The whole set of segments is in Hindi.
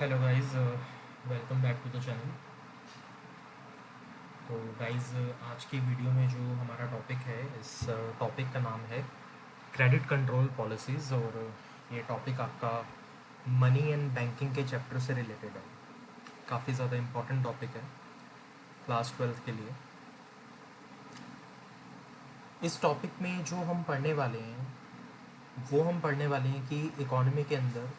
Hello guys, welcome back to the channel. तो गाइस, आज की वीडियो में जो हमारा टॉपिक है, इस टॉपिक का नाम है क्रेडिट कंट्रोल पॉलिसीज़। और ये टॉपिक आपका मनी एंड बैंकिंग के चैप्टर से रिलेटेड है। काफ़ी ज़्यादा इम्पोर्टेंट टॉपिक है क्लास 12 के लिए। इस टॉपिक में जो हम पढ़ने वाले हैं वो हम पढ़ने वाले हैं कि इकोनॉमी के अंदर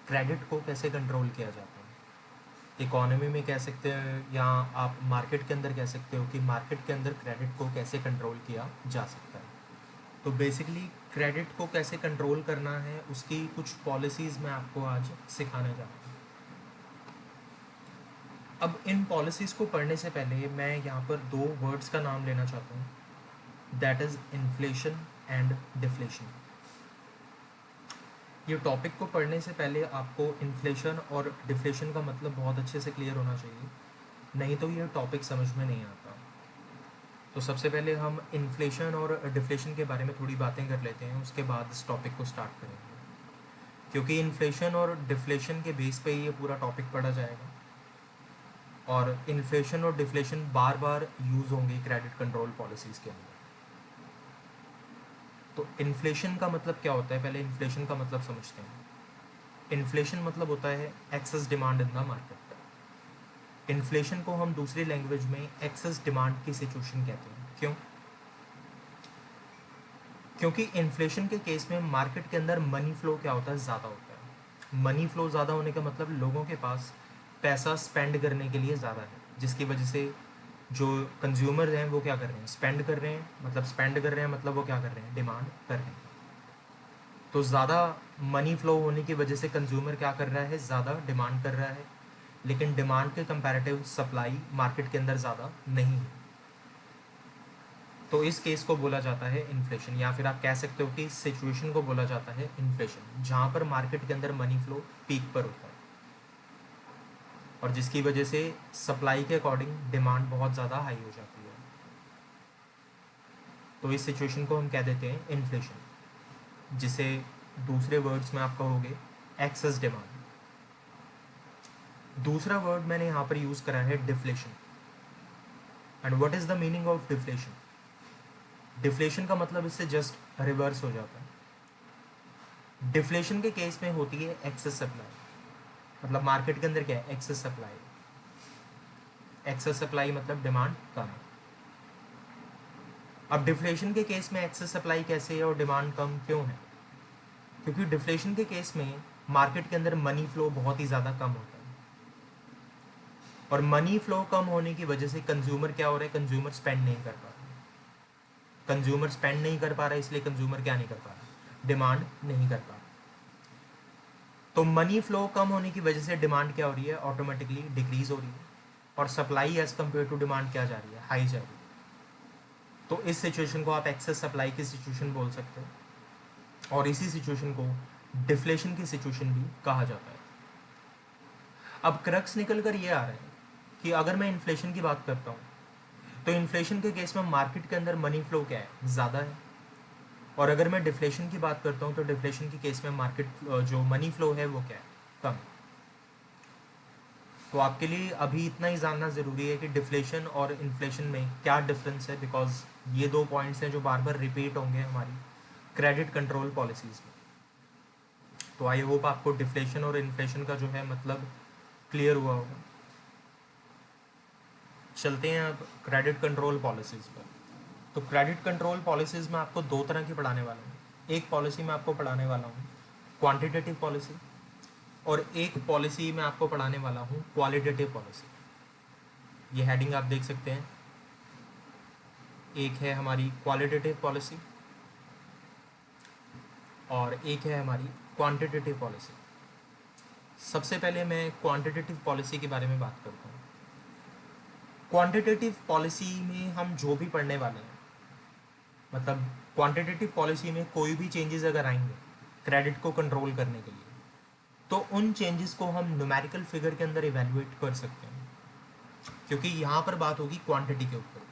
क्रेडिट को कैसे कंट्रोल किया जाता है। इकोनॉमी में कह सकते हैं या आप मार्केट के अंदर कह सकते हो कि मार्केट के अंदर क्रेडिट को कैसे कंट्रोल किया जा सकता है। तो बेसिकली क्रेडिट को कैसे कंट्रोल करना है उसकी कुछ पॉलिसीज़ मैं आपको आज सिखाने जा रहा हूँ। अब इन पॉलिसीज़ को पढ़ने से पहले मैं यहाँ पर दो वर्ड्स का नाम लेना चाहता हूँ, that is inflation and deflation. ये टॉपिक को पढ़ने से पहले आपको इन्फ्लेशन और डिफ्लेशन का मतलब बहुत अच्छे से क्लियर होना चाहिए, नहीं तो ये टॉपिक समझ में नहीं आता। तो सबसे पहले हम इन्फ्लेशन और डिफ्लेशन के बारे में थोड़ी बातें कर लेते हैं, उसके बाद इस टॉपिक को स्टार्ट करेंगे, क्योंकि इन्फ्लेशन और डिफ्लेशन के बेस पे ही ये पूरा टॉपिक पढ़ा जाएगा। और इन्फ्लेशन और डिफ्लेशन बार बार यूज़ होंगे क्रेडिट कंट्रोल पॉलिसीज़ के अंदर। तो इन्फ्लेशन का मतलब क्या होता है, पहले इन्फ्लेशन का मतलब समझते हैं। इन्फ्लेशन मतलब होता है excess demand in the market. Inflation को हम दूसरी लैंग्वेज में एक्सेस डिमांड की सिचुएशन कहते हैं। क्यों? क्योंकि इन्फ्लेशन के केस में मार्केट के अंदर मनी फ्लो क्या होता है, ज़्यादा होता है। मनी फ्लो ज़्यादा होने का मतलब लोगों के पास पैसा स्पेंड करने के लिए ज़्यादा है, जिसकी वजह से जो कंज्यूमर हैं वो क्या कर रहे हैं, स्पेंड कर रहे हैं। मतलब स्पेंड कर रहे हैं मतलब वो क्या कर रहे हैं, डिमांड कर रहे हैं। तो ज़्यादा मनी फ्लो होने की वजह से कंज्यूमर क्या कर रहा है, ज़्यादा डिमांड कर रहा है, लेकिन डिमांड के कंपैरेटिव सप्लाई मार्केट के अंदर ज़्यादा नहीं है। तो इस केस को बोला जाता है इन्फ्लेशन, या फिर आप कह सकते हो कि इस सिचुएशन को बोला जाता है इन्फ्लेशन, जहाँ पर मार्केट के अंदर मनी फ्लो पीक पर होता है और जिसकी वजह से सप्लाई के अकॉर्डिंग डिमांड बहुत ज़्यादा हाई हो जाती है। तो इस सिचुएशन को हम कह देते हैं इन्फ्लेशन, जिसे दूसरे वर्ड्स में आप कहोगे एक्सेस डिमांड। दूसरा वर्ड मैंने यहाँ पर यूज़ करा है deflation. And what is the meaning of deflation? Deflation का मतलब इससे जस्ट रिवर्स हो जाता है। डिफ्लेशन के केस में होती है एक्सेस सप्लाई। मतलब मार्केट के अंदर क्या है, एक्सेस सप्लाई। एक्सेस सप्लाई मतलब डिमांड कम। अब डिफ्लेशन के केस में एक्सेस सप्लाई कैसे है और डिमांड कम क्यों है? क्योंकि डिफ्लेशन के केस में मार्केट के अंदर मनी फ्लो बहुत ही ज़्यादा कम होता है, और मनी फ्लो कम होने की वजह से कंज्यूमर क्या हो रहा है, कंज्यूमर स्पेंड नहीं कर पा रहा। कंज्यूमर स्पेंड नहीं कर पा रहा है, इसलिए कंज्यूमर क्या नहीं कर पा रहा, डिमांड नहीं कर पा रहा। तो मनी फ्लो कम होने की वजह से डिमांड क्या हो रही है, ऑटोमेटिकली डिक्रीज हो रही है, और supply as compare to demand क्या जा रही है, हाई जा रही है। तो इस सिचुएशन को आप एक्सेस सप्लाई की सिचुएशन बोल सकते हो, और इसी सिचुएशन को डिफ्लेशन की सिचुएशन भी कहा जाता है। अब क्रक्स निकल कर ये आ रहा है कि अगर मैं इन्फ्लेशन की बात करता हूँ तो इन्फ्लेशन के केस में मार्केट के अंदर मनी फ्लो क्या है, ज़्यादा है। और अगर मैं डिफ्लेशन की बात करता हूँ तो डिफ्लेशन के केस में मार्केट जो मनी फ्लो है वो क्या है, कम। तो आपके लिए अभी इतना ही जानना ज़रूरी है कि डिफ्लेशन और इन्फ्लेशन में क्या डिफरेंस है, बिकॉज ये दो पॉइंट्स हैं जो बार बार रिपीट होंगे हमारी क्रेडिट कंट्रोल पॉलिसीज़ में। तो आई होप आपको डिफ्लेशन और इन्फ्लेशन का जो है मतलब क्लियर हुआ होगा। चलते हैं अब क्रेडिट कंट्रोल पॉलिसीज़ पर। तो क्रेडिट कंट्रोल पॉलिसीज़ में आपको दो तरह की पढ़ाने वाला हूँ। एक पॉलिसी में आपको पढ़ाने वाला हूँ क्वांटिटेटिव पॉलिसी, और एक पॉलिसी में आपको पढ़ाने वाला हूँ क्वालिटेटिव पॉलिसी। ये हेडिंग आप देख सकते हैं, एक है हमारी क्वालिटेटिव पॉलिसी और एक है हमारी क्वांटिटेटिव पॉलिसी। सबसे पहले मैं क्वांटिटेटिव पॉलिसी के बारे में बात करता हूँ। क्वांटिटेटिव पॉलिसी में हम जो भी पढ़ने वाले हैं, मतलब क्वांटिटेटिव पॉलिसी में कोई भी चेंजेस अगर आएंगे क्रेडिट को कंट्रोल करने के लिए, तो उन चेंजेस को हम न्यूमेरिकल फिगर के अंदर इवेल्युएट कर सकते हैं, क्योंकि यहाँ पर बात होगी क्वांटिटी के ऊपर।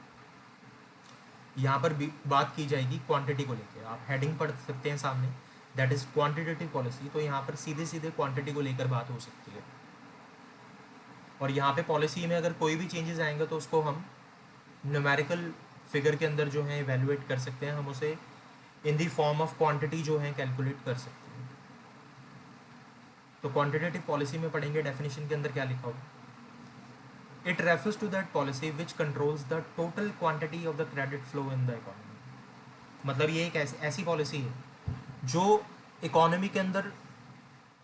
यहाँ पर भी बात की जाएगी क्वांटिटी को लेकर। आप हेडिंग पढ़ सकते हैं सामने, दैट इज़ क्वांटिटेटिव पॉलिसी। तो यहाँ पर सीधे सीधे क्वांटिटी को लेकर बात हो सकती है। और यहाँ पे पॉलिसी में अगर कोई भी चेंजेस आएंगे तो उसको हम न्यूमेरिकल फिगर के अंदर जो है इवेलुएट कर सकते हैं, हम उसे इन दी फॉर्म ऑफ क्वांटिटी जो है कैलकुलेट कर सकते हैं। तो क्वांटिटेटिव पॉलिसी में पढ़ेंगे डेफिनेशन के अंदर क्या लिखा होगा, it refers to that policy which controls the total quantity of the credit flow in the economy. मतलब ये एक ऐसी पॉलिसी है जो इकोनॉमी के अंदर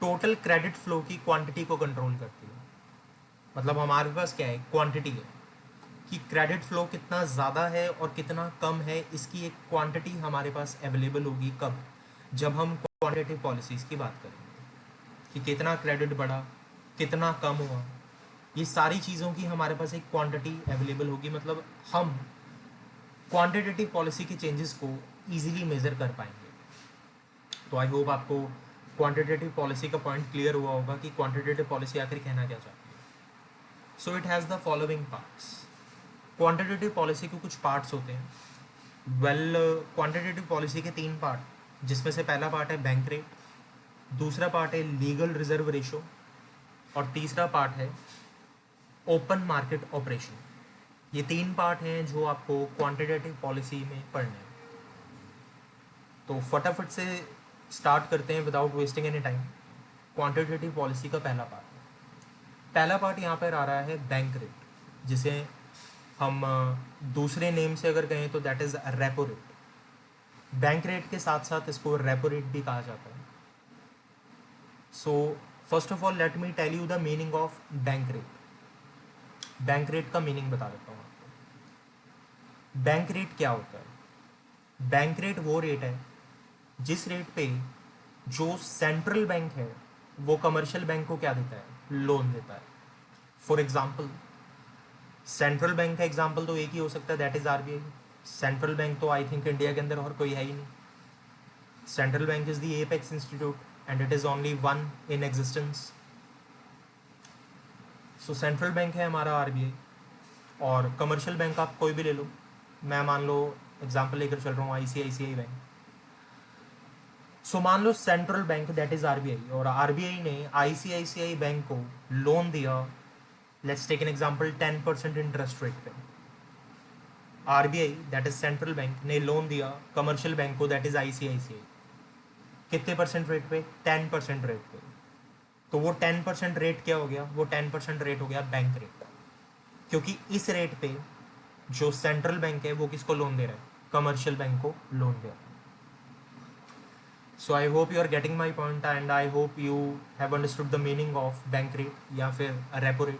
टोटल क्रेडिट फ्लो की क्वांटिटी को कंट्रोल करती है। मतलब हमारे पास क्या है, क्वांटिटी है कि क्रेडिट फ्लो कितना ज़्यादा है और कितना कम है, इसकी एक क्वांटिटी हमारे पास अवेलेबल होगी कब, जब हम क्वांटिटेटिव पॉलिसीज़ की बात करेंगे कि कितना क्रेडिट बढ़ा, कितना कम हुआ, ये सारी चीज़ों की हमारे पास एक क्वांटिटी अवेलेबल होगी। मतलब हम क्वांटिटेटिव पॉलिसी के चेंजेस को ईजिली मेज़र कर पाएंगे। तो आई होप आपको क्वांटिटेटिव पॉलिसी का पॉइंट क्लियर हुआ होगा कि क्वांटिटेटिव पॉलिसी आखिर कहना क्या चाहती है। So it has the following parts. Quantitative policy के कुछ पार्ट्स होते हैं। वेल क्वांटिटेटिव पॉलिसी के 3 पार्ट, जिसमें से पहला पार्ट है बैंक रेट, दूसरा पार्ट है लीगल रिजर्व रेशो और तीसरा पार्ट है ओपन मार्केट ऑपरेशन। ये 3 पार्ट हैं जो आपको क्वांटिटेटिव पॉलिसी में पढ़ने हैं। तो फटाफट से स्टार्ट करते हैं without wasting any time. Quantitative policy का पहला पार्ट यहाँ पर आ रहा है बैंक रेट, जिसे हम दूसरे नेम से अगर कहें तो that is repo rate. Bank rate के साथ साथ इसको रेपो रेट भी कहा जाता है। So first of all let me tell you the meaning of bank rate. Bank rate का मीनिंग बता देता हूँ आपको। बैंक रेट क्या होता है? बैंक रेट वो रेट है जिस रेट पे जो सेंट्रल बैंक है वो कमर्शियल बैंक को क्या देता है, लोन देता है। फॉर एग्जाम्पल सेंट्रल बैंक का एग्जाम्पल तो एक ही हो सकता है, that is RBI. Central bank तो आई थिंक इंडिया के अंदर और कोई है ही नहीं। Central bank is the apex institute and it is only one in existence. So central bank है हमारा आरबीआई, और कमर्शियल बैंक आप कोई भी ले लो। मैं मान लो एग्जाम्पल लेकर चल रहा हूँ आईसीआईसीआई बैंक। सो मान लो central bank that is RBI, और आरबीआई ने आईसीआईसीआई बैंक को लोन दिया, let's take an example 10% interest rate पे। RBI that is central bank ने लोन दिया कमर्शियल बैंक को दैट इज आईसीआईसीआई, कितने परसेंट रेट पे, 10% रेट पे। तो वो 10% रेट क्या हो गया, वो 10% रेट हो गया बैंक रेट, क्योंकि इस रेट पे जो सेंट्रल बैंक है वो किसको लोन दे रहा है, कमर्शियल बैंक को लोन दे रहा है। So I hope you are getting my point and I hope you have understood the meaning of bank rate या फिर रेपो रेट।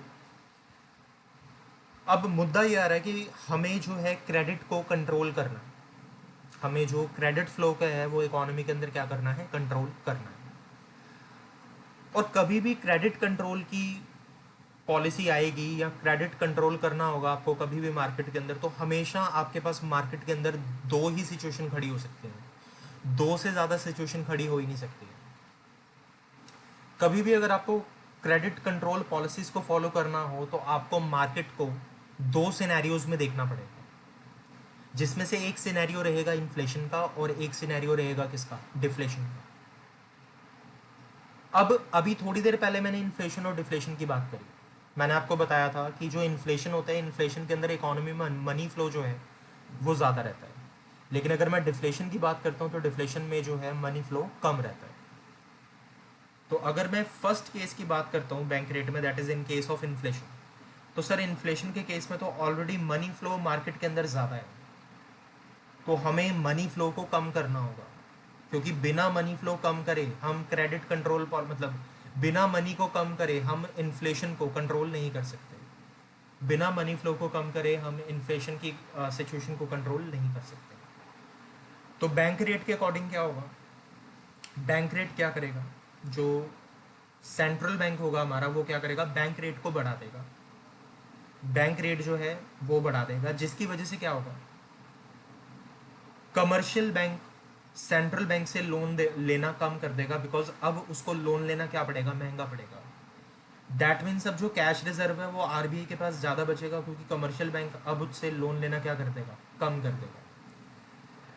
अब मुद्दा ये आ रहा है कि हमें जो है क्रेडिट को कंट्रोल करना है, हमें जो क्रेडिट फ्लो का है वो इकोनॉमी के अंदर क्या करना है, कंट्रोल करना है। और कभी भी क्रेडिट कंट्रोल की पॉलिसी आएगी या क्रेडिट कंट्रोल करना होगा आपको कभी भी मार्केट के अंदर, तो हमेशा आपके पास मार्केट के अंदर 2 ही सिचुएशन खड़ी हो सकती हैं, 2 से ज़्यादा सिचुएशन खड़ी हो ही नहीं सकती है। कभी भी अगर आपको क्रेडिट कंट्रोल पॉलिसीज़ को फॉलो करना हो तो आपको मार्केट को 2 सिनेरियोज में देखना पड़ेगा, जिसमें से एक सिनेरियो रहेगा इन्फ्लेशन का और एक सिनेरियो रहेगा किसका, डिफ्लेशन का। अब अभी थोड़ी देर पहले मैंने इन्फ्लेशन और डिफ्लेशन की बात करी। मैंने आपको बताया था कि जो इन्फ्लेशन होता है, इन्फ्लेशन के अंदर इकोनॉमी में मनी फ्लो जो है वो ज़्यादा रहता है, लेकिन अगर मैं डिफ्लेशन की बात करता हूँ तो डिफ्लेशन में जो है मनी फ्लो कम रहता है। तो अगर मैं फर्स्ट केस की बात करता हूँ बैंक रेट में, that is in case of inflation, तो सर इन्फ्लेशन के केस में तो ऑलरेडी मनी फ्लो मार्केट के अंदर ज़्यादा है, तो हमें मनी फ्लो को कम करना होगा, क्योंकि बिना मनी फ्लो कम करे हम क्रेडिट कंट्रोल पर, मतलब बिना मनी को कम करे हम इन्फ्लेशन को कंट्रोल नहीं कर सकते, बिना मनी फ्लो को कम करे हम इन्फ्लेशन की सिचुएशन को कंट्रोल नहीं कर सकते। तो बैंक रेट के अकॉर्डिंग क्या होगा, बैंक रेट क्या करेगा, जो सेंट्रल बैंक होगा हमारा वो क्या करेगा, बैंक रेट को बढ़ा देगा, बैंक रेट जो है वो बढ़ा देगा, जिसकी वजह से क्या होगा, कमर्शियल बैंक सेंट्रल बैंक से लोन लेना कम कर देगा, बिकॉज अब उसको लोन लेना क्या पड़ेगा, महंगा पड़ेगा। दैट मीन्स अब जो कैश रिजर्व है वो आरबीआई के पास ज़्यादा बचेगा, क्योंकि कमर्शियल बैंक अब उससे लोन लेना क्या कर देगा, कम कर देगा,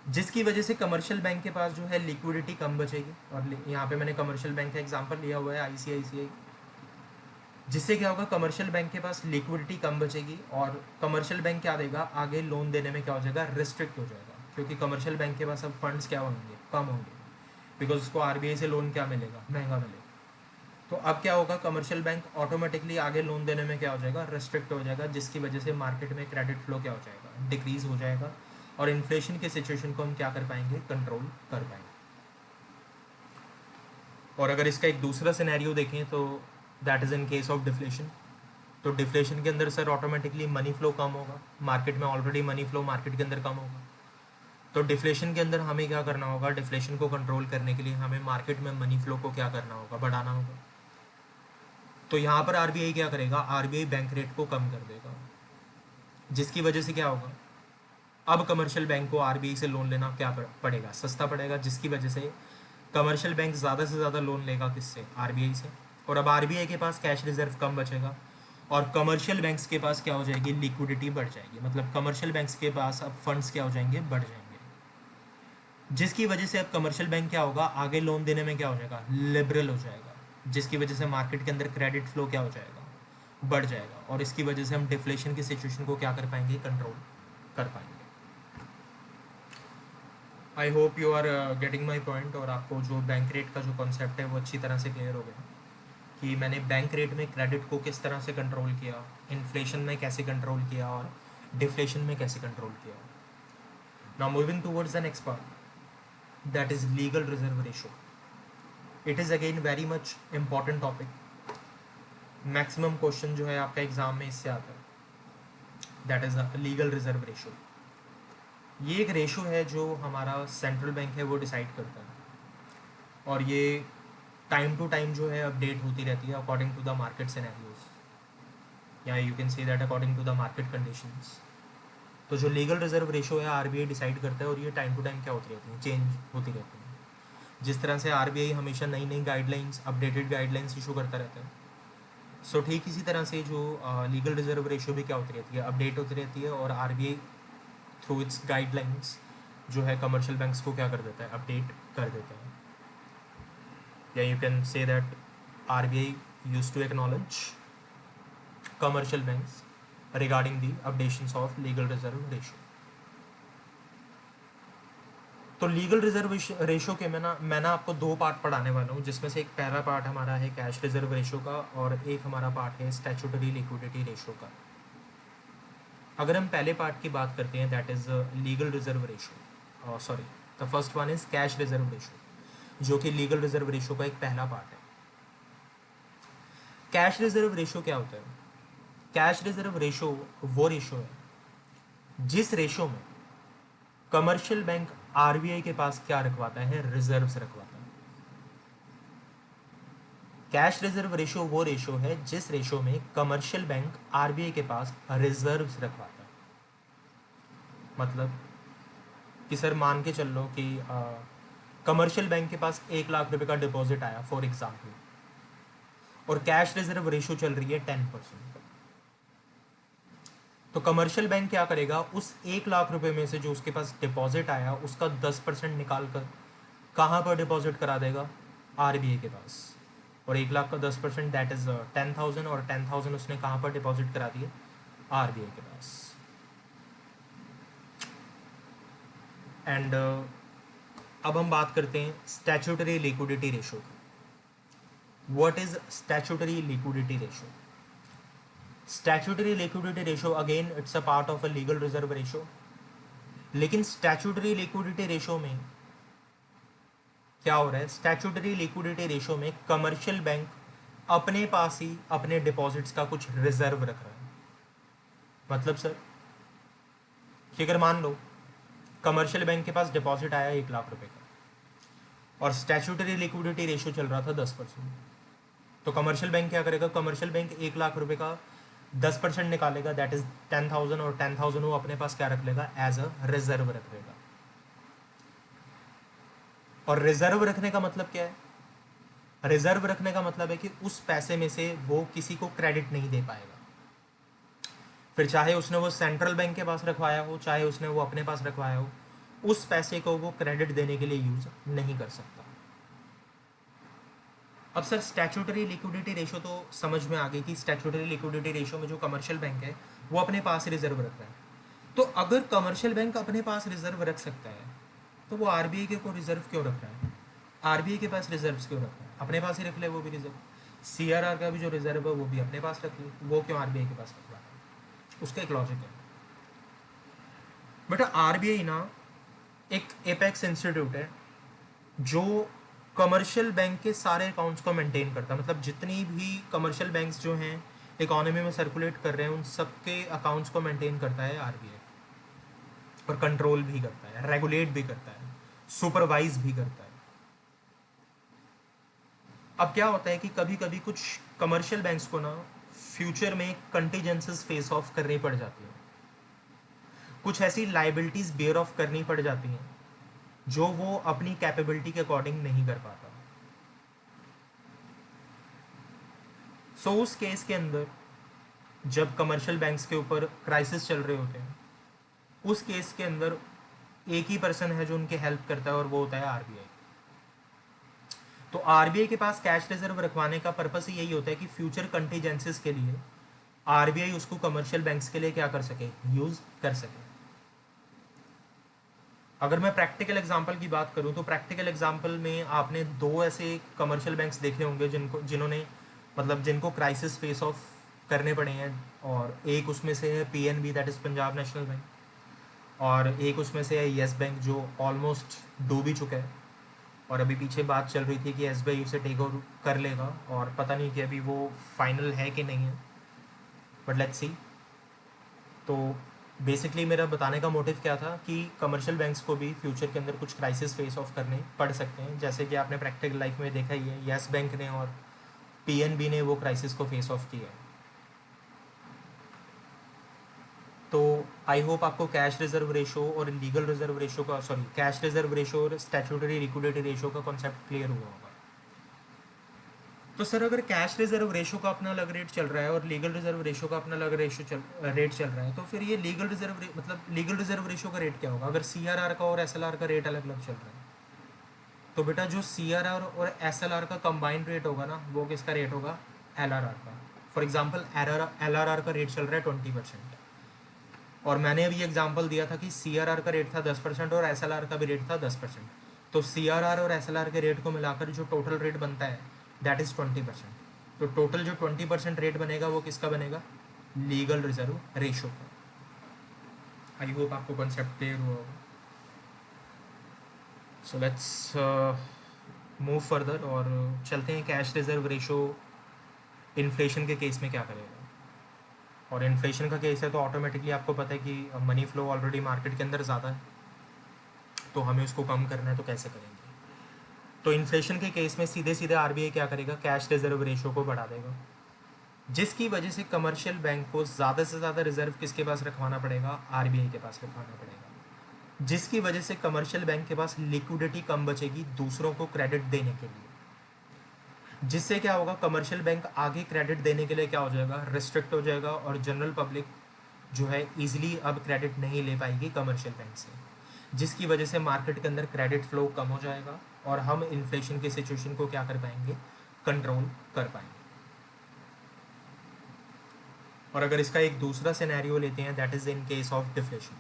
जिसकी वजह से कमर्शियल बैंक के पास जो है लिक्विडिटी कम बचेगी। और यहाँ पे मैंने कमर्शियल बैंक का एग्जांपल लिया हुआ है आईसीआईसीआई। जिससे क्या होगा, कमर्शियल बैंक के पास लिक्विडिटी कम बचेगी और कमर्शियल बैंक क्या देगा, आगे लोन देने में क्या हो जाएगा, रिस्ट्रिक्ट हो जाएगा, क्योंकि कमर्शियल बैंक के पास अब फंड्स क्या होंगे, कम होंगे, बिकॉज उसको आरबीआई से लोन क्या मिलेगा, महंगा मिलेगा। तो अब क्या होगा, कमर्शियल बैंक ऑटोमेटिकली आगे लोन देने में क्या हो जाएगा, रिस्ट्रिक्ट हो जाएगा, जिसकी वजह से मार्केट में क्रेडिट फ्लो क्या हो जाएगा, डिक्रीज हो जाएगा और इन्फ्लेशन के सिचुएशन को हम क्या कर पाएंगे, कंट्रोल कर पाएंगे। और अगर इसका एक दूसरा सिनेरियो देखें तो that is in case of deflation. तो डिफ्लेशन के अंदर सर ऑटोमेटिकली मनी फ्लो कम होगा, मार्केट में ऑलरेडी मनी फ्लो मार्केट के अंदर कम होगा। तो डिफ्लेशन के अंदर हमें क्या करना होगा, डिफ्लेशन को कंट्रोल करने के लिए हमें मार्केट में मनी फ्लो को क्या करना होगा, बढ़ाना होगा। तो यहाँ पर आरबीआई क्या करेगा, आरबीआई बैंक रेट को कम कर देगा, जिसकी वजह से क्या होगा, अब कमर्शियल बैंक को आरबीआई से लोन लेना क्या पड़ेगा, सस्ता पड़ेगा, जिसकी वजह से कमर्शियल बैंक ज़्यादा से ज़्यादा लोन लेगा किससे, आरबीआई से। और अब आरबीआई के पास कैश रिजर्व कम बचेगा और कमर्शियल बैंक्स के पास क्या हो जाएगी, लिक्विडिटी बढ़ जाएगी, मतलब कमर्शियल बैंक्स के पास अब फंड्स क्या हो जाएंगे, बढ़ जाएंगे, जिसकी वजह से अब कमर्शियल बैंक क्या होगा, आगे लोन देने में क्या हो जाएगा, लिबरल हो जाएगा, जिसकी वजह से मार्केट के अंदर क्रेडिट फ्लो क्या हो जाएगा, बढ़ जाएगा, और इसकी वजह से हम डिफ्लेशन की सिचुएशन को क्या कर पाएंगे, कंट्रोल कर पाएंगे। I hope you are getting my point, और आपको जो बैंक रेट का जो कॉन्सेप्ट है वो अच्छी तरह से क्लियर हो गया कि मैंने बैंक रेट में क्रेडिट को किस तरह से कंट्रोल किया, इन्फ्लेशन में कैसे कंट्रोल किया और डिफ्लेशन में कैसे कंट्रोल किया। Now moving towards the next part, that is legal reserve ratio. It is again very much important topic. Maximum question जो है आपका एग्जाम में इससे आता है, that is legal reserve ratio. ये एक रेशो है जो हमारा सेंट्रल बैंक है वो डिसाइड करता है, और ये टाइम टू टाइम जो है अपडेट होती रहती है according to the market scenarios, या you can say that according to the market conditions. तो जो लीगल रिजर्व रेशो है आरबीआई डिसाइड करता है, और ये टाइम टू टाइम क्या होती रहती है, चेंज होती रहती है। जिस तरह से आरबीआई हमेशा नई नई गाइडलाइंस, अपडेटेड गाइडलाइंस इशू करता रहता है, सो ठीक इसी तरह से जो लीगल रिजर्व रेशो भी क्या होती रहती है, अपडेट होती रहती है, और आरबीआई थ्रू इट्स गाइडलाइंस जो है कमर्शियल बैंक्स को क्या कर देता है, अपडेट कर देता है। या you can say that RBI used to acknowledge commercial banks regarding the updations of legal reserve ratio. तो लीगल रिजर्व रेशो के मैं ना आपको दो पार्ट पढ़ाने वाला हूँ, जिसमें से एक पहला पार्ट हमारा है कैश रिजर्व रेशो का, और एक हमारा पार्ट है स्टैट्यूटरी लिक्विडिटी रेशो का। अगर हम पहले पार्ट की बात करते हैं, that is legal reserve ratio, sorry the first one is cash reserve ratio, जो कि लीगल रिजर्व रेशो का एक पहला पार्ट है। कैश रिजर्व रेशो क्या होता है, कैश रिजर्व रेशो वो रेशो है जिस रेशो में कमर्शियल बैंक आरबीआई के पास क्या रखवाता है, रिजर्व्स रखवाता है। कैश रिजर्व रेशो वो रेशो है जिस रेशो में कमर्शियल बैंक आरबीआई के पास रिजर्व्स रखवाता है। मतलब कि सर मान के चल लो कि कमर्शियल बैंक के पास 1 लाख रुपए का डिपॉजिट आया फॉर एग्जाम्पल, और कैश रिजर्व रेशो चल रही है 10%। तो कमर्शियल बैंक क्या करेगा, उस 1 लाख रुपए में से जो उसके पास डिपॉजिट आया उसका 10% निकाल कर कहाँ पर डिपॉजिट करा देगा, आरबीआई के पास। और 1 लाख का 10% दैट इज 10,000, और 10,000 उसने कहाँ पर डिपॉजिट करा दिए, आरबीआई के पास। एंड अब हम बात करते हैं स्टैट्यूटरी लिक्विडिटी रेशो की। What is statutory liquidity ratio? Statutory liquidity ratio again it's a part of a legal reserve ratio, लेकिन स्टैट्यूटरी लिक्विडिटी रेशो में क्या हो रहा है, स्टैट्यूटरी लिक्विडिटी रेशो में कमर्शियल बैंक अपने पास ही अपने डिपॉजिट्स का कुछ रिजर्व रख रहा है। मतलब सर कि अगर मान लो कमर्शियल बैंक के पास डिपॉजिट आया 1 लाख रुपए का और स्टैट्यूटरी लिक्विडिटी रेशो चल रहा था 10%, तो कमर्शियल बैंक क्या करेगा, कमर्शियल बैंक 1 लाख रुपए का 10% निकालेगा, दैट इज 10,000, और 10,000 वो अपने पास क्या रख लेगा, एज अ रिजर्व रख लेगा। और रिजर्व रखने का मतलब क्या है, रिजर्व रखने का मतलब है कि उस पैसे में से वो किसी को क्रेडिट नहीं दे पाएगा, फिर चाहे उसने वो सेंट्रल बैंक के पास रखवाया हो, चाहे उसने वो अपने पास रखवाया हो, उस पैसे को वो क्रेडिट देने के लिए यूज नहीं कर सकता। अब सर स्टैट्यूटरी लिक्विडिटी रेशो तो समझ में आ गई कि स्टैट्यूटरी लिक्विडिटी रेशो में जो कमर्शियल बैंक है वो अपने पास रिजर्व रख रहा है। तो अगर कमर्शियल बैंक अपने पास रिजर्व रख सकता है तो वो आरबीआई के को रिजर्व क्यों रख रहा है? आरबीआई के पास रिजर्व क्यों रख रहा है? अपने पास ही रख ले वो भी रिजर्व। सीआरआर का भी जो रिजर्व है वो भी अपने पास रख ले, वो क्यों आरबीआई के पास रख रहा है? उसका एक लॉजिक है बेटा। आरबीआई ना एक एपेक्स इंस्टीट्यूट है जो कमर्शियल बैंक के सारे अकाउंट्स को मेंटेन करता है। मतलब जितनी भी कमर्शियल बैंक्स जो हैं इकोनॉमी में सर्कुलेट कर रहे हैं उन सबके अकाउंट्स को मेंटेन करता है आरबीआई, और कंट्रोल भी करता है, रेगुलेट भी करता है, सुपरवाइज भी करता है। अब क्या होता है कि कभी कभी कुछ कमर्शियल बैंक्स को ना फ्यूचर में कंटीजेंसीज फेस ऑफ करनी पड़ जाती है, कुछ ऐसी लाइबिलिटीज बेयर ऑफ करनी पड़ जाती हैं जो वो अपनी कैपेबिलिटी के अकॉर्डिंग नहीं कर पाता। सो उस केस के अंदर जब कमर्शियल बैंक्स के ऊपर क्राइसिस चल रहे होते हैं उस केस के अंदर एक ही पर्सन है जो उनकी हेल्प करता है और वो होता है आरबीआई। तो आरबीआई के पास कैश रिजर्व रखवाने का पर्पस ही यही होता है कि फ्यूचर कंटीजेंसीज के लिए आरबीआई उसको कमर्शियल बैंक्स के लिए क्या कर सके, यूज कर सके। अगर मैं प्रैक्टिकल एग्जांपल की बात करूं तो प्रैक्टिकल एग्जांपल में आपने दो ऐसे कमर्शियल बैंक्स देखे होंगे जिन्होंने मतलब जिनको क्राइसिस फेस ऑफ करने पड़े हैं, और एक उसमें से है PNB, that is Punjab national bank, और एक उसमें से है येस बैंक जो ऑलमोस्ट डूब ही चुका है। और अभी पीछे बात चल रही थी कि एसबीआई उसे टेक ओवर कर लेगा, और पता नहीं कि अभी वो फाइनल है कि नहीं है, बट लेट्स सी। तो बेसिकली मेरा बताने का मोटिव क्या था कि कमर्शियल बैंक्स को भी फ्यूचर के अंदर कुछ क्राइसिस फेस ऑफ करने पड़ सकते हैं, जैसे कि आपने प्रैक्टिकल लाइफ में देखा ही है, येस बैंक ने और पीएनबी ने वो क्राइसिस को फेस ऑफ किया है। तो आई होप आपको कैश रिजर्व रेशो और लीगल रिजर्व रेशो का, सॉरी, कैश रिजर्व रेशो और स्टैट्यूटरी लिक्विडिटी रेशो का कॉन्सेप्ट क्लियर हुआ होगा। तो सर अगर कैश रिजर्व रेशो का अपना अलग रेट चल रहा है और लीगल रिजर्व रेशो का अपना अलग रेट चल रहा है, तो फिर ये लीगल रिजर्व मतलब लीगल रिजर्व रेशो का रेट क्या होगा अगर सीआरआर का और एसएलआर का रेट अलग अलग चल रहा है? तो बेटा जो सीआरआर और एसएलआर का कंबाइंड रेट होगा ना वो किसका रेट होगा? एलआरआर का। फॉर एग्जाम्पल एलआरआर का रेट चल रहा है 20%, और मैंने अभी एग्जाम्पल दिया था कि सीआरआर का रेट था 10% और एसएलआर का भी रेट था 10%। तो सीआरआर और एसएलआर के रेट को मिलाकर जो टोटल रेट बनता है दैट इज़ 20%। तो टोटल जो 20% रेट बनेगा वो किसका बनेगा? लीगल रिजर्व रेशो का। आई होप आपको कॉन्सेप्ट क्लियर हुआ होगा। सो लेट्स मूव फर्दर और चलते हैं कैश रिजर्व रेशो इन्फ्लेशन के केस में क्या करेगा। और इन्फ्लेशन का केस है तो ऑटोमेटिकली आपको पता है कि मनी फ्लो ऑलरेडी मार्केट के अंदर ज़्यादा है, तो हमें उसको कम करना है, तो कैसे करेंगे? तो इन्फ्लेशन के केस में सीधे सीधे आरबीआई क्या करेगा? कैश रिजर्व रेशो को बढ़ा देगा, जिसकी वजह से कमर्शियल बैंक को ज़्यादा से ज़्यादा रिजर्व किसके पास रखवाना पड़ेगा? आरबीआई के पास रखवाना पड़ेगा, जिसकी वजह से कमर्शियल बैंक के पास लिक्विडिटी कम बचेगी दूसरों को क्रेडिट देने के लिए। जिससे क्या होगा? कमर्शियल बैंक आगे क्रेडिट देने के लिए क्या हो जाएगा? रिस्ट्रिक्ट हो जाएगा, और जनरल पब्लिक जो है ईजिली अब क्रेडिट नहीं ले पाएगी कमर्शियल बैंक से, जिसकी वजह से मार्केट के अंदर क्रेडिट फ्लो कम हो जाएगा और हम इन्फ्लेशन की सिचुएशन को क्या कर पाएंगे? कंट्रोल कर पाएंगे। और अगर इसका एक दूसरा सिनेरियो लेते हैं, that is in case of deflation.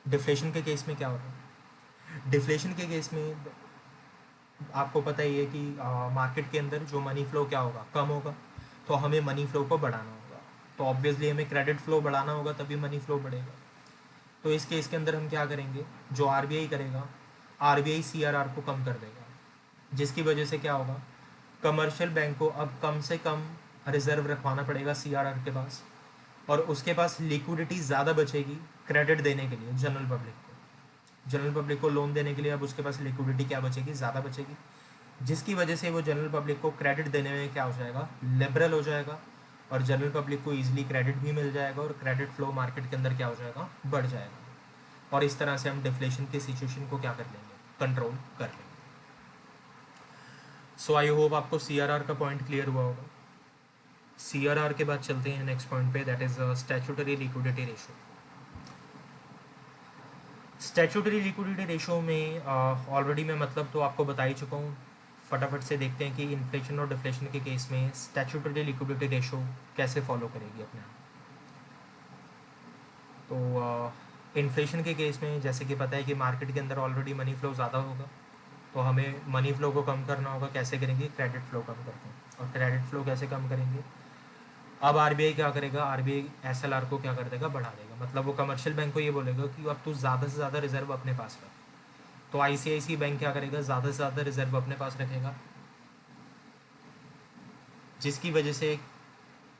Deflation के केस में क्या होता है? डिफ्लेशन के केस में आपको पता ही है कि मार्केट के अंदर जो मनी फ्लो क्या होगा? कम होगा। तो हमें मनी फ्लो को बढ़ाना होगा, तो ऑब्वियसली हमें क्रेडिट फ्लो बढ़ाना होगा, तभी मनी फ्लो बढ़ेगा। तो इस केस के अंदर हम क्या करेंगे? जो आरबीआई करेगा, आरबीआई सीआरआर को कम कर देगा, जिसकी वजह से क्या होगा? कमर्शियल बैंक को अब कम से कम रिजर्व रखवाना पड़ेगा सीआरआर के पास, और उसके पास लिक्विडिटी ज़्यादा बचेगी क्रेडिट देने के लिए जनरल पब्लिक को। जनरल पब्लिक को लोन देने के लिए अब उसके पास लिक्विडिटी क्या बचेगी? ज़्यादा बचेगी, जिसकी वजह से वो जनरल पब्लिक को क्रेडिट देने में क्या हो जाएगा? लिबरल हो जाएगा, और जनरल पब्लिक को ईजिली क्रेडिट भी मिल जाएगा, और क्रेडिट फ्लो मार्केट के अंदर क्या हो जाएगा? बढ़ जाएगा। और इस तरह से हम डिफ्लेशन की सिचुएशन को क्या कर लेंगे? कंट्रोल कर लेंगे। सो आई होप आपको सीआरआर का पॉइंट क्लियर हुआ होगा। सीआरआर के बाद चलते हैं नेक्स्ट पॉइंट पे, that is statutory liquidity ratio. Statutory liquidity ratio में ऑलरेडी मैं मतलब तो आपको बता ही चुका हूँ। फटाफट से देखते हैं कि इन्फ्लेशन और डिफ्लेशन के केस में स्टैट्यूटरी लिक्विडिटी रेशो कैसे फॉलो करेगी अपने आप। तो इन्फ्लेशन के केस में जैसे कि पता है कि मार्केट के अंदर ऑलरेडी मनी फ्लो ज़्यादा होगा, तो हमें मनी फ्लो को कम करना होगा। कैसे करेंगे? क्रेडिट फ्लो कम करते हैं। और क्रेडिट फ्लो कैसे कम करेंगे? अब आरबीआई क्या करेगा? आरबीआई एसएलआर को क्या कर देगा? बढ़ा देगा। मतलब वो कमर्शियल बैंक को ये बोलेगा कि अब तू ज़्यादा से ज़्यादा रिजर्व अपने पास रख। तो आईसीआईसी बैंक क्या करेगा? ज़्यादा से ज़्यादा रिजर्व अपने पास रखेगा, जिसकी वजह से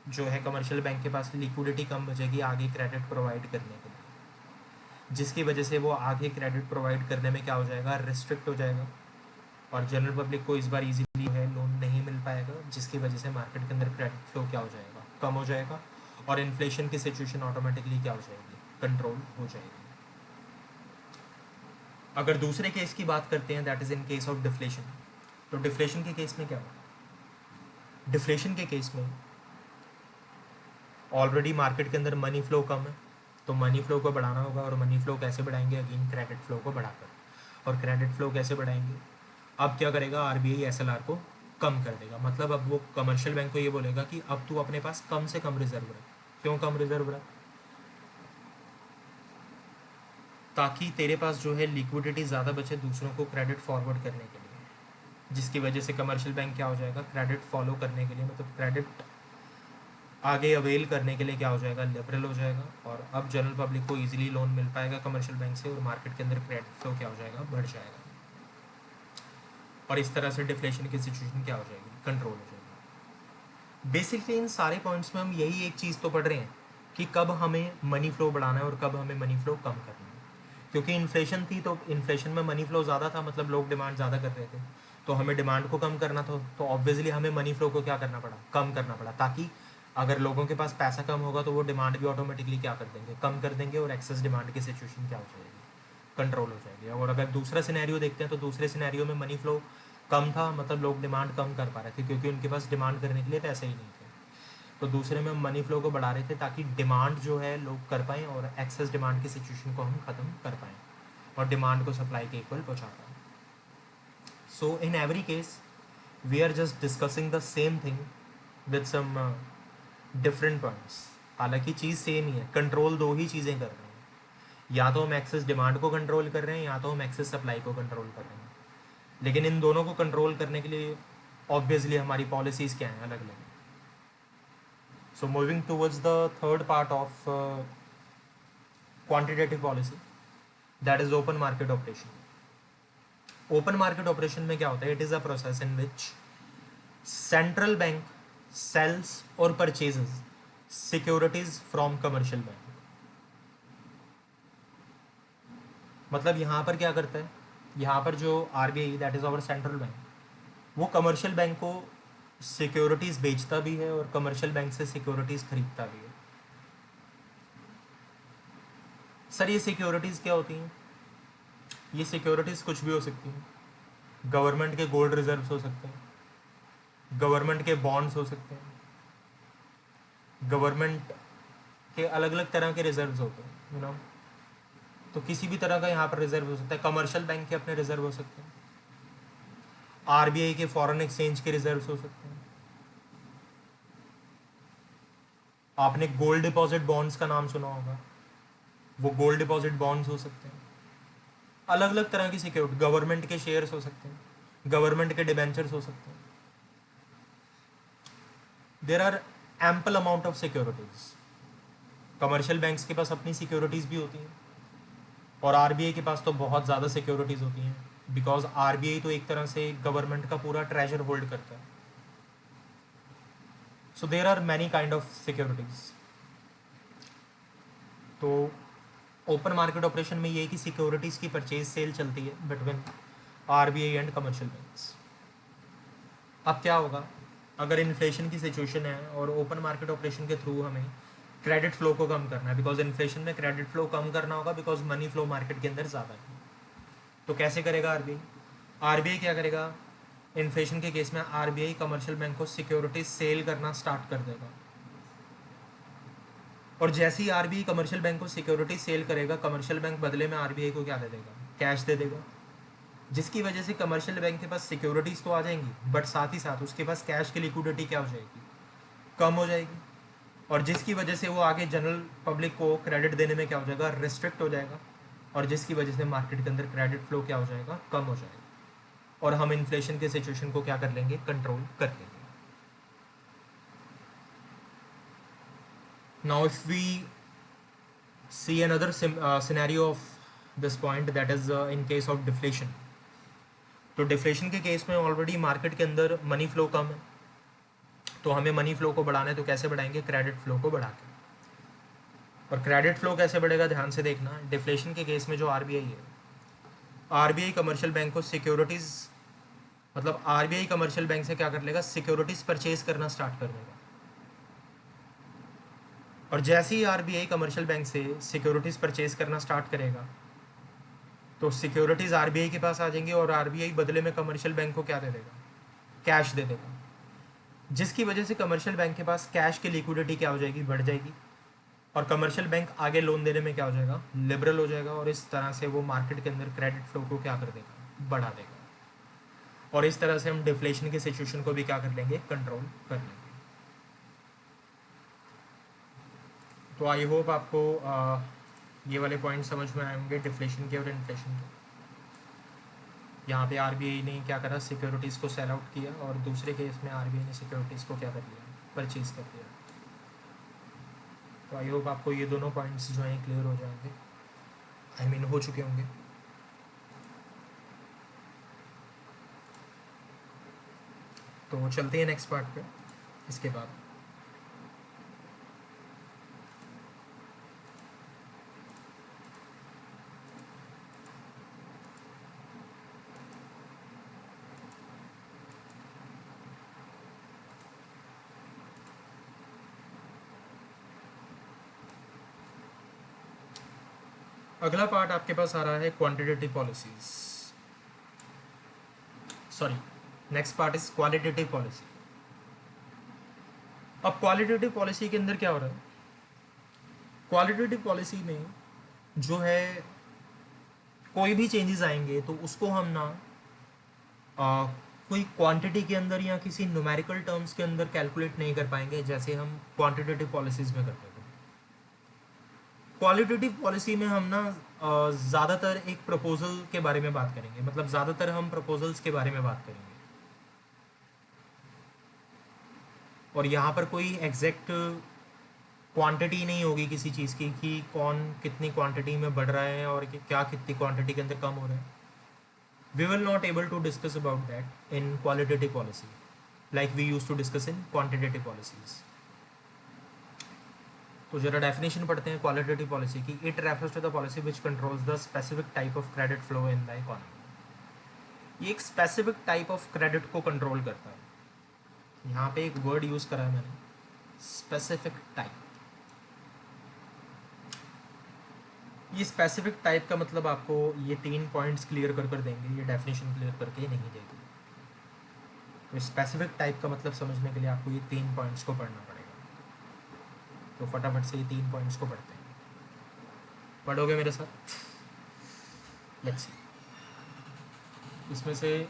जो है कमर्शियल बैंक के पास लिक्विडिटी कम बचेगी आगे क्रेडिट प्रोवाइड करने के लिए, जिसकी वजह से वो आगे क्रेडिट प्रोवाइड करने में क्या हो जाएगा? रिस्ट्रिक्ट हो जाएगा, और जनरल पब्लिक को इस बार इजीली है लोन नहीं मिल पाएगा, जिसकी वजह से मार्केट के अंदर क्रेडिट फ्लो क्या हो जाएगा? कम हो जाएगा, और इन्फ्लेशन की सिचुएशन ऑटोमेटिकली क्या हो जाएगी? कंट्रोल हो जाएगी। अगर दूसरे केस की बात करते हैं, that is in case of deflation. तो डिफ्लेशन के केस में क्या होगा? डिफ्लेशन के केस में ऑलरेडी मार्केट के अंदर मनी फ्लो कम है, तो मनी फ्लो को बढ़ाना होगा। और मनी फ्लो कैसे बढ़ाएंगे? अगेन क्रेडिट फ्लो को बढ़ाकर। और क्रेडिट फ्लो कैसे बढ़ाएंगे? अब क्या करेगा? आरबीआई एसएलआर को कम कर देगा। मतलब अब वो कमर्शियल बैंक को ये बोलेगा कि अब तू अपने पास कम से कम रिजर्व रख। क्यों कम रिजर्व रख? ताकि तेरे पास जो है लिक्विडिटी ज़्यादा बचे दूसरों को क्रेडिट फॉरवर्ड करने के लिए, जिसकी वजह से कमर्शियल बैंक क्या हो जाएगा? क्रेडिट फॉलो करने के लिए, मतलब क्रेडिट आगे अवेल करने के लिए क्या हो जाएगा? लिबरल हो जाएगा। और अब जनरल पब्लिक को इजीली लोन मिल पाएगा कमर्शियल बैंक से, और मार्केट के अंदर क्रेडिट फ्लो क्या हो जाएगा? बढ़ जाएगा। और इस तरह से डिफ्लेशन की सिचुएशन क्या हो जाएगी? कंट्रोल हो जाएगी। बेसिकली इन सारे पॉइंट्स में हम यही एक चीज़ तो पढ़ रहे हैं कि कब हमें मनी फ्लो बढ़ाना है और कब हमें मनी फ्लो कम करना है। क्योंकि इन्फ्लेशन थी, तो इन्फ्लेशन में मनी फ्लो ज़्यादा था, मतलब लोग डिमांड ज़्यादा कर रहे थे, तो हमें डिमांड को कम करना था। तो ऑब्वियसली हमें मनी फ्लो को क्या करना पड़ा? कम करना पड़ा, ताकि अगर लोगों के पास पैसा कम होगा तो वो डिमांड भी ऑटोमेटिकली क्या कर देंगे? कम कर देंगे, और एक्सेस डिमांड की सिचुएशन क्या हो जाएगी? कंट्रोल हो जाएगी। और अगर दूसरा सिनेरियो देखते हैं, तो दूसरे सिनेरियो में मनी फ्लो कम था, मतलब लोग डिमांड कम कर पा रहे थे क्योंकि उनके पास डिमांड करने के लिए पैसे ही नहीं थे। तो दूसरे में हम मनी फ्लो को बढ़ा रहे थे ताकि डिमांड जो है लोग कर पाएँ, और एक्सेस डिमांड की सिचुएशन को हम ख़त्म कर पाएँ, और डिमांड को सप्लाई के इक्वल पहुँचा पाएँ। So in every case we are just discussing the same thing with some different points. हालांकि चीज़ सेम ही है, कंट्रोल दो ही चीज़ें कर रहे हैं। या तो हम एक्सेस डिमांड को कंट्रोल कर रहे हैं, या तो हम एक्सेस सप्लाई को कंट्रोल कर रहे हैं। लेकिन इन दोनों को कंट्रोल करने के लिए ऑब्वियसली हमारी पॉलिसीज़ क्या हैं? अलग अलग। So moving towards the third part of quantitative policy, that is open market operation. Open market operation में क्या होता है? It is a process in which central bank sells और purchases securities from commercial bank. मतलब यहाँ पर क्या करता है? यहाँ पर जो RBI, that is our central bank, वो कमर्शियल बैंक को सिक्योरिटीज़ बेचता भी है और कमर्शियल बैंक से सिक्योरिटीज़ खरीदता भी है। सर ये सिक्योरिटीज़ क्या होती हैं? ये सिक्योरिटीज़ कुछ भी हो सकती हैं। गवर्नमेंट के गोल्ड रिजर्व्स हो सकते हैं, गवर्नमेंट के बॉन्ड्स हो सकते हैं, गवर्नमेंट के अलग अलग तरह के रिजर्व्स होते हैं, यू नो। तो किसी भी तरह का यहाँ पर रिजर्व हो सकता है। कमर्शियल बैंक के अपने रिजर्व हो सकते हैं, आरबीआई के फॉरेन एक्सचेंज के रिजर्व्स हो सकते हैं। आपने गोल्ड डिपॉजिट बॉन्ड्स का नाम सुना होगा, वो गोल्ड डिपॉजिट बॉन्ड्स हो सकते हैं। अलग अलग तरह की सिक्योरिटी, गवर्नमेंट के शेयर्स हो सकते हैं, गवर्नमेंट के डिबेंचर्स हो सकते हैं। There are ample amount of securities. Commercial banks के पास अपनी सिक्योरिटीज़ भी होती हैं, और आरबीआई के पास तो बहुत ज़्यादा सिक्योरिटीज़ होती हैं, बिकॉज आरबीआई तो एक तरह से गवर्नमेंट का पूरा ट्रेजर होल्ड करता है। So there are many kind of securities. तो ओपन मार्केट ऑपरेशन में ये है कि सिक्योरिटीज़ की परचेज सेल चलती है between RBI and commercial banks. अब क्या होगा? अगर इन्फ्लेशन की सिचुएशन है और ओपन मार्केट ऑपरेशन के थ्रू हमें क्रेडिट फ्लो को कम करना है, बिकॉज इन्फ्लेशन में क्रेडिट फ्लो कम करना होगा, बिकॉज मनी फ्लो मार्केट के अंदर ज़्यादा है। तो कैसे करेगा आरबीआई? आरबीआई क्या करेगा? इन्फ्लेशन के केस में आरबीआई कमर्शियल बैंक को सिक्योरिटी सेल करना स्टार्ट कर देगा, और जैसे ही आरबीआई कमर्शियल बैंक को सिक्योरिटी सेल करेगा, कमर्शियल बैंक बदले में आरबीआई को क्या दे देगा? कैश दे देगा। जिसकी वजह से कमर्शियल बैंक के पास सिक्योरिटीज़ तो आ जाएंगी, बट साथ ही साथ उसके पास कैश की लिक्विडिटी क्या हो जाएगी, कम हो जाएगी। और जिसकी वजह से वो आगे जनरल पब्लिक को क्रेडिट देने में क्या हो जाएगा, रिस्ट्रिक्ट हो जाएगा। और जिसकी वजह से मार्केट के अंदर क्रेडिट फ्लो क्या हो जाएगा, कम हो जाएगा। और हम इन्फ्लेशन के सिचुएशन को क्या कर लेंगे, कंट्रोल कर लेंगे। Now if we see another scenario of this point, that is in case of deflation. तो डिफ्लेशन के केस में ऑलरेडी मार्केट के अंदर मनी फ्लो कम है, तो हमें मनी फ्लो को बढ़ाना है, तो कैसे बढ़ाएंगे, क्रेडिट फ्लो को बढ़ा के। और क्रेडिट फ्लो कैसे बढ़ेगा, ध्यान से देखना। डिफ्लेशन के केस में जो आरबीआई है, आरबीआई कमर्शियल बैंक को सिक्योरिटीज़, मतलब आरबीआई कमर्शियल बैंक से क्या कर लेगा, सिक्योरिटीज़ परचेज करना स्टार्ट कर देगा। और जैसे ही आरबीआई कमर्शियल बैंक से सिक्योरिटीज़ परचेज करना स्टार्ट करेगा, तो सिक्योरिटीज़ आरबीआई के पास आ जाएंगी और आरबीआई बदले में कमर्शियल बैंक को क्या दे देगा, कैश दे देगा। जिसकी वजह से कमर्शियल बैंक के पास कैश की लिक्विडिटी क्या हो जाएगी, बढ़ जाएगी। और कमर्शियल बैंक आगे लोन देने में क्या हो जाएगा, लिबरल हो जाएगा। और इस तरह से वो मार्केट के अंदर क्रेडिट फ्लो को क्या कर देगा, बढ़ा देगा। और इस तरह से हम डिफ्लेशन के सिचुएशन को भी क्या कर लेंगे, कंट्रोल कर लेंगे। तो आई होप आपको ये वाले पॉइंट समझ में आए होंगे, डिफ्लेशन के और इन्फ्लेशन के। यहाँ पे आरबीआई ने क्या करा, सिक्योरिटीज़ को सेल आउट किया, और दूसरे केस में आरबीआई ने सिक्योरिटीज़ को क्या कर लिया, परचेज कर लिया। तो आई होप आपको ये दोनों पॉइंट्स जो हैं क्लियर हो जाएंगे, आई मीन हो चुके होंगे। तो चलते हैं नेक्स्ट पार्ट पे इसके बाद। अगला पार्ट आपके पास आ रहा है quantitative policies, sorry, next part is qualitative policy. अब क्वालिटेटिव पॉलिसी के अंदर क्या हो रहा है, क्वालिटेटिव पॉलिसी में जो है कोई भी चेंजेस आएंगे तो उसको हम ना कोई क्वांटिटी के अंदर या किसी न्यूमेरिकल टर्म्स के अंदर कैलकुलेट नहीं कर पाएंगे, जैसे हम क्वांटिटेटिव पॉलिसीज में करते थे। क्वालिटेटिव पॉलिसी में हम ना ज़्यादातर एक प्रपोजल के बारे में बात करेंगे, मतलब ज़्यादातर हम प्रपोजल्स के बारे में बात करेंगे। और यहाँ पर कोई एग्जैक्ट क्वांटिटी नहीं होगी किसी चीज़ की कि कौन कितनी क्वांटिटी में बढ़ रहा है और क्या कितनी क्वांटिटी के अंदर कम हो रहा है। We will not able to discuss about that in qualitative policy like we use to discuss in quantitative policies. तो जरा डेफिनेशन पढ़ते हैं क्वालिटेटिव पॉलिसी की। It refers to the policy which controls the specific type of credit flow in the economy. ये एक स्पेसिफिक टाइप ऑफ क्रेडिट को कंट्रोल करता है। यहाँ पे एक वर्ड यूज करा है मैंने, स्पेसिफिक टाइप। ये स्पेसिफिक टाइप का मतलब आपको ये 3 पॉइंट्स क्लियर कर देंगे, ये डेफिनेशन क्लियर करके नहीं देगी। तो स्पेसिफिक टाइप का मतलब समझने के लिए आपको ये 3 पॉइंट्स को पढ़ना पड़ेगा। तो फटाफट से ये 3 पॉइंट्स को पढ़ते हैं, पढ़ोगे मेरे साथ? Let's see. इसमें से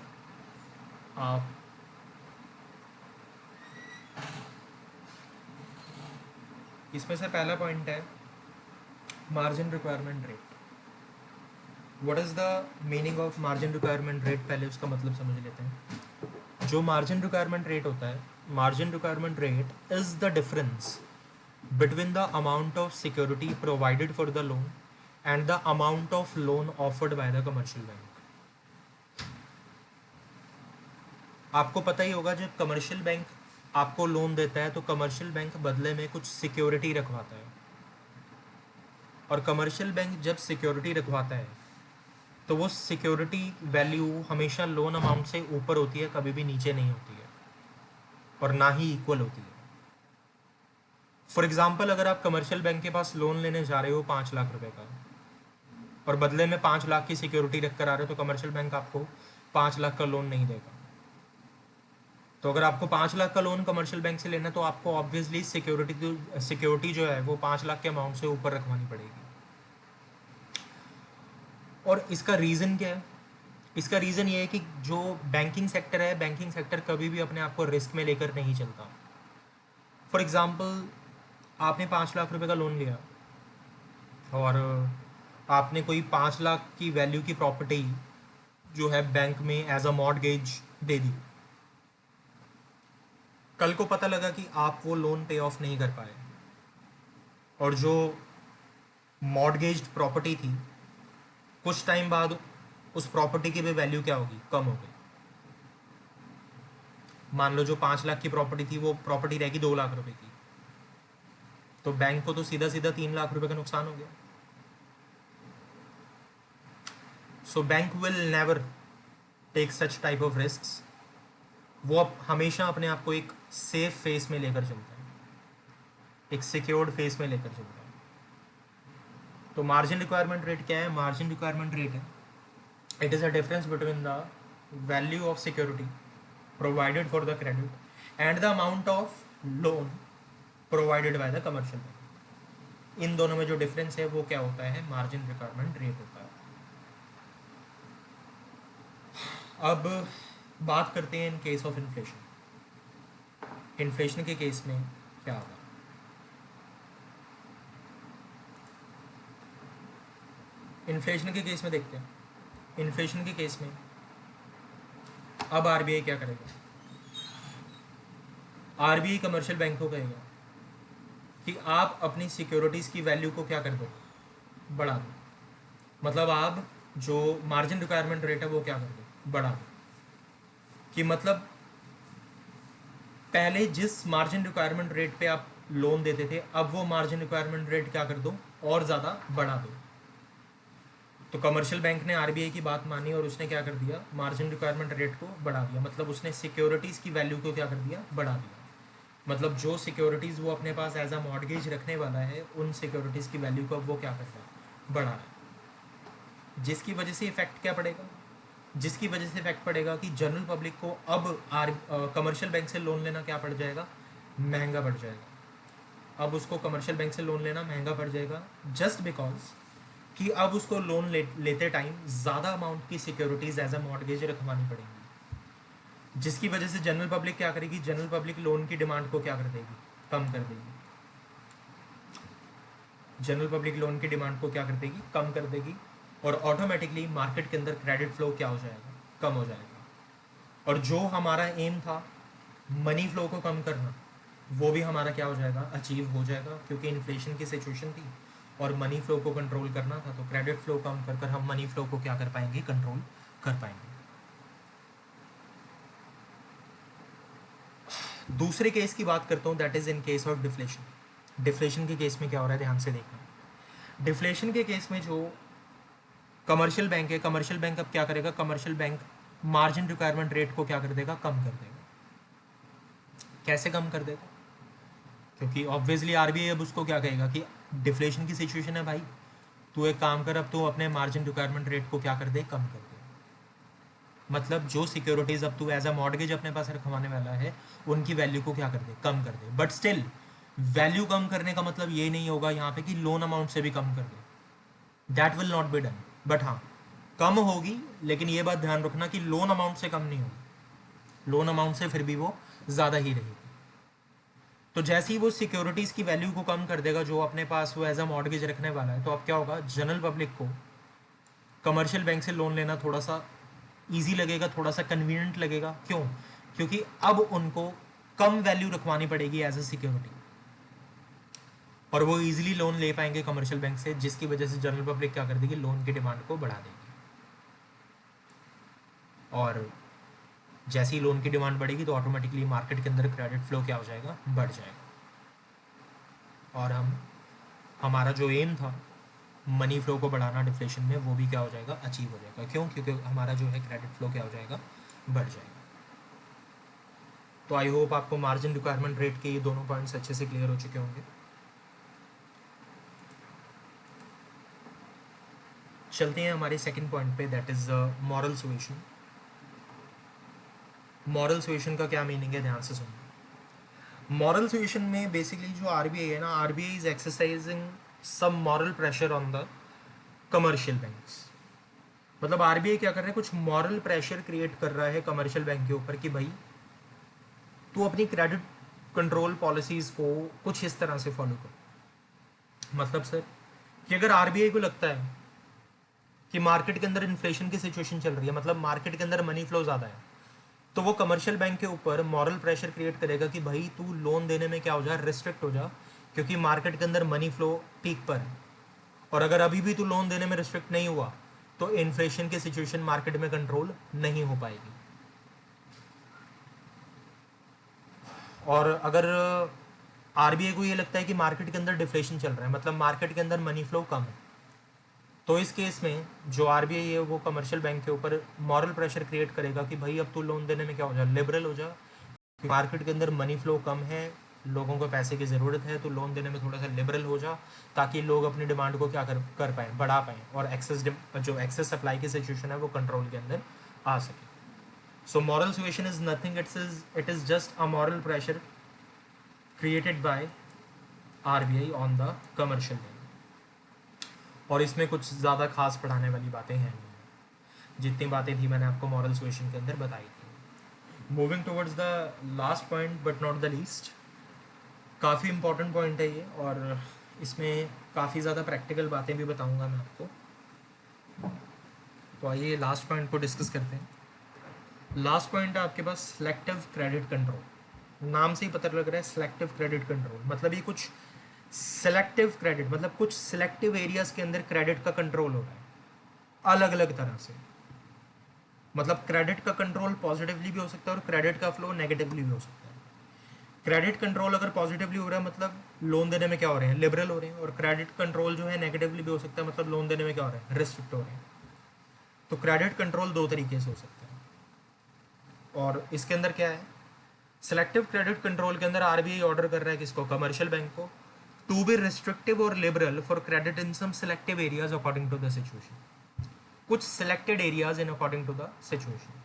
आप पहला पॉइंट है margin requirement rate. What is the meaning of margin requirement rate, पहले उसका मतलब समझ लेते हैं। जो मार्जिन रिक्वायरमेंट रेट होता है, margin requirement rate is the difference between the amount of security provided for the loan and the amount of loan offered by the commercial bank। आपको पता ही होगा जब कमर्शियल बैंक आपको लोन देता है तो कमर्शियल बैंक बदले में कुछ सिक्योरिटी रखवाता है। और कमर्शियल बैंक जब सिक्योरिटी रखवाता है तो वो सिक्योरिटी वैल्यू हमेशा लोन अमाउंट से ऊपर होती है, कभी भी नीचे नहीं होती है और ना ही इक्वल होती है। फॉर एग्जाम्पल, अगर आप कमर्शियल बैंक के पास लोन लेने जा रहे हो 5 लाख रुपए का और बदले में 5 लाख की सिक्योरिटी रख कर आ रहे हो, तो कमर्शियल बैंक आपको 5 लाख का लोन नहीं देगा। तो अगर आपको 5 लाख का लोन कमर्शियल बैंक से लेना है तो आपको ऑब्वियसली सिक्योरिटी जो है वो 5 लाख के अमाउंट से ऊपर रखवानी पड़ेगी। और इसका रीज़न क्या है? इसका रीज़न ये है कि जो बैंकिंग सेक्टर है, बैंकिंग सेक्टर कभी भी अपने आप को रिस्क में लेकर नहीं चलता। फॉर एग्ज़ाम्पल, आपने 5 लाख रुपए का लोन लिया और आपने कोई 5 लाख की वैल्यू की प्रॉपर्टी जो है बैंक में एज अ मॉर्टगेज दे दी। कल को पता लगा कि आप वो लोन पे ऑफ नहीं कर पाए और जो मॉर्टगेज्ड प्रॉपर्टी थी, कुछ टाइम बाद उस प्रॉपर्टी की भी वैल्यू क्या होगी, कम हो गई। मान लो जो 5 लाख की प्रॉपर्टी थी वो प्रॉपर्टी रहेगी 2 लाख रुपए की, तो बैंक को तो सीधा सीधा 3 लाख रुपए का नुकसान हो गया। So bank will never take such type of risk. वो अब हमेशा अपने आप को एक सेफ फेस में लेकर चलता है, एक सिक्योर्ड फेस में लेकर चलता है। तो मार्जिन रिक्वायरमेंट रेट क्या है? मार्जिन रिक्वायरमेंट रेट है, it is a difference between the value of security provided for the credit and the amount of loan provided by the commercial bank. इन दोनों में जो डिफरेंस है वो क्या होता है? मार्जिन रिक्वायरमेंट रेट होता है। अब बात करते हैं इन केस ऑफ इन्फ्लेशन। इन्फ्लेशन के केस में क्या होगा? इन्फ्लेशन के केस में देखते हैं। इन्फ्लेशन के केस में अब आरबीआई क्या करेगा? आरबीआई कमर्शियल बैंक को कहेगा कि आप अपनी सिक्योरिटीज़ की वैल्यू को क्या कर दो? बढ़ा दो। मतलब आप जो मार्जिन रिक्वायरमेंट रेट है वो क्या कर दो? बढ़ा दो। कि मतलब पहले जिस मार्जिन रिक्वायरमेंट रेट पे आप लोन देते थे, अब वो मार्जिन रिक्वायरमेंट रेट क्या कर दो? और ज़्यादा बढ़ा दो। तो कमर्शियल बैंक ने आरबीआई की बात मानी और उसने क्या कर दिया? मार्जिन रिक्वायरमेंट रेट को बढ़ा दिया। मतलब उसने सिक्योरिटीज़ की वैल्यू को क्या कर दिया? बढ़ा दिया। मतलब जो सिक्योरिटीज़ वो अपने पास एज अ मॉर्गेज रखने वाला है, उन सिक्योरिटीज़ की वैल्यू को अब वो क्या कर रहा है? बढ़ा रहा है। जिसकी वजह से इफेक्ट क्या पड़ेगा? जिसकी वजह से इफेक्ट पड़ेगा कि जनरल पब्लिक को अब कमर्शियल बैंक से लोन लेना क्या पड़ जाएगा? महंगा पड़ जाएगा। अब उसको कमर्शियल बैंक से लोन लेना महंगा पड़ जाएगा, जस्ट बिकॉज कि अब उसको लोन लेते टाइम ज़्यादा अमाउंट की सिक्योरिटीज़ एज अ मॉर्गेज रखवानी पड़ेंगी। जिसकी वजह से जनरल पब्लिक क्या करेगी? जनरल पब्लिक लोन की डिमांड को क्या कर देगी? कम कर देगी। जनरल पब्लिक लोन की डिमांड को क्या कर देगी? कम कर देगी। और ऑटोमेटिकली मार्केट के अंदर क्रेडिट फ्लो क्या हो जाएगा? कम हो जाएगा। और जो हमारा एम था मनी फ्लो को कम करना, वो भी हमारा क्या हो जाएगा? अचीव हो जाएगा, क्योंकि इन्फ्लेशन की सिचुएशन थी और मनी फ्लो को कंट्रोल करना था। तो क्रेडिट फ्लो कम कर हम मनी फ्लो को क्या कर पाएंगे? कंट्रोल कर पाएंगे। दूसरे केस की बात करता हूँ, that is in case of deflation. Deflation के केस में क्या हो रहा है? ध्यान से देखना। डिफ्लेशन के केस में जो कमर्शियल बैंक है, कमर्शियल बैंक अब क्या करेगा? Commercial bank margin requirement rate को क्या कर देगा? कम कर देगा। कैसे कम कर देगा? क्योंकि ऑब्वियसली आरबीआई अब उसको क्या कहेगा कि डिफ्लेशन की सिचुएशन है भाई, तू एक काम कर, अब तो अपने मार्जिन रिक्वायरमेंट रेट को क्या कर दे? कम कर दे। मतलब जो सिक्योरिटीज़ अब तू एज अ मॉर्गेज अपने पास रखवाने वाला है, उनकी वैल्यू को क्या कर दे? कम कर दे। बट स्टिल वैल्यू कम करने का मतलब ये नहीं होगा यहाँ पे कि लोन अमाउंट से भी कम कर दे। That will not be done. But हाँ, कम होगी, लेकिन ये बात ध्यान रखना कि लोन अमाउंट से कम नहीं होगी। लोन अमाउंट से फिर भी वो ज़्यादा ही रहेगी। तो जैसे ही वो सिक्योरिटीज़ की वैल्यू को कम कर देगा जो अपने पास वो एज अ मॉर्गेज रखने वाला है, तो अब क्या होगा? जनरल पब्लिक को कमर्शियल बैंक से लोन लेना थोड़ा सा ईजी लगेगा, थोड़ा सा कन्वीनियंट लगेगा। क्यों? क्योंकि अब उनको कम वैल्यू रखवानी पड़ेगी एज अ सिक्योरिटी और वो ईजिली लोन ले पाएंगे कमर्शियल बैंक से, जिसकी वजह से जनरल पब्लिक क्या कर देगी? लोन की डिमांड को बढ़ा देगी। और जैसे ही लोन की डिमांड बढ़ेगी तो ऑटोमेटिकली मार्केट के अंदर क्रेडिट फ्लो क्या हो जाएगा? बढ़ जाएगा। और हमारा जो एम था मनी फ्लो को बढ़ाना डिफ्लेशन में, वो भी क्या हो जाएगा? अचीव हो जाएगा। क्यों? क्योंकि हमारा जो है क्रेडिट फ्लो क्या हो जाएगा? बढ़ जाएगा। तो आई होप आपको मार्जिन रिक्वायरमेंट रेट के ये दोनों पॉइंट्स अच्छे से क्लियर हो चुके होंगे। चलते हैं हमारे सेकंड पॉइंट पे, that is moral suasion. Moral suasion का क्या मीनिंग है? ध्यान से सुनिए। मॉरल सुएशन में बेसिकली जो आरबीआई है ना, RBI is exercising some moral pressure on the commercial banks. मतलब आरबीआई क्या कर रहा है, कुछ मॉरल प्रेशर क्रिएट कर रहा है कमर्शियल बैंक के ऊपर कि भाई तू अपनी क्रेडिट कंट्रोल पॉलिसीज को कुछ इस तरह से फॉलो कर। मतलब सर कि अगर आरबीआई को लगता है कि मार्केट के अंदर इन्फ्लेशन की सिचुएशन चल रही है, मतलब मार्केट के अंदर मनी फ्लो ज़्यादा है, तो वो कमर्शियल बैंक के ऊपर मॉरल प्रेशर क्रिएट करेगा कि भाई तू लोन देने में क्या हो जा, रिस्ट्रिक्ट हो जा, क्योंकि मार्केट के अंदर मनी फ्लो पीक पर है। और अगर अभी भी तू लोन देने में रिस्ट्रिक्ट नहीं हुआ तो इन्फ्लेशन की सिचुएशन मार्केट में कंट्रोल नहीं हो पाएगी। और अगर आरबीआई को ये लगता है कि मार्केट के अंदर डिफ्लेशन चल रहा है, मतलब मार्केट के अंदर मनी फ्लो कम है, तो इस केस में जो आरबीआई है वो कमर्शियल बैंक के ऊपर मॉरल प्रेशर क्रिएट करेगा कि भाई अब तू लोन देने में क्या हो जा, लिबरल हो जा, मार्केट के अंदर मनी फ्लो कम है, लोगों को पैसे की ज़रूरत है, तो लोन देने में थोड़ा सा लिबरल हो जा, ताकि लोग अपनी डिमांड को क्या कर पाएँ, बढ़ा पाएँ, और जो एक्सेस सप्लाई की सिचुएशन है वो कंट्रोल के अंदर आ सके। So moral situation is nothing, it is just a moral pressure created by RBI on the commercial bank. और इसमें कुछ ज़्यादा खास पढ़ाने वाली बातें हैं नहीं, जितनी बातें थी मैंने आपको मॉरल सिचुएशन के अंदर बताई थी। Moving towards the last point but not the least, काफ़ी इंपॉर्टेंट पॉइंट है ये, और इसमें काफ़ी ज़्यादा प्रैक्टिकल बातें भी बताऊंगा मैं आपको। तो आइए लास्ट पॉइंट को डिस्कस करते हैं। लास्ट पॉइंट है आपके पास सिलेक्टिव क्रेडिट कंट्रोल। नाम से ही पता लग रहा है सिलेक्टिव क्रेडिट कंट्रोल, मतलब ये कुछ सिलेक्टिव क्रेडिट, मतलब कुछ सिलेक्टिव एरियाज़ के अंदर क्रेडिट का कंट्रोल हो रहा है अलग अलग तरह से। मतलब क्रेडिट का कंट्रोल पॉजिटिवली भी हो सकता है और क्रेडिट का फ्लो नेगेटिवली भी हो सकता है। क्रेडिट कंट्रोल अगर पॉजिटिवली हो रहा है मतलब लोन देने में क्या हो रहे हैं, लिबरल हो रहे हैं, और क्रेडिट कंट्रोल जो है नेगेटिवली भी हो सकता है, मतलब लोन देने में क्या हो रहा है, रिस्ट्रिक्ट हो रहे हैं। तो क्रेडिट कंट्रोल दो तरीके से हो सकता है, और इसके अंदर क्या है, सिलेक्टिव क्रेडिट कंट्रोल के अंदर आरबीआई ऑर्डर कर रहा है किसको, कमर्शियल बैंक को, टू बी रिस्ट्रिक्टिव और liberal for credit in some selective areas according to the situation. कुछ selected areas in according to the situation.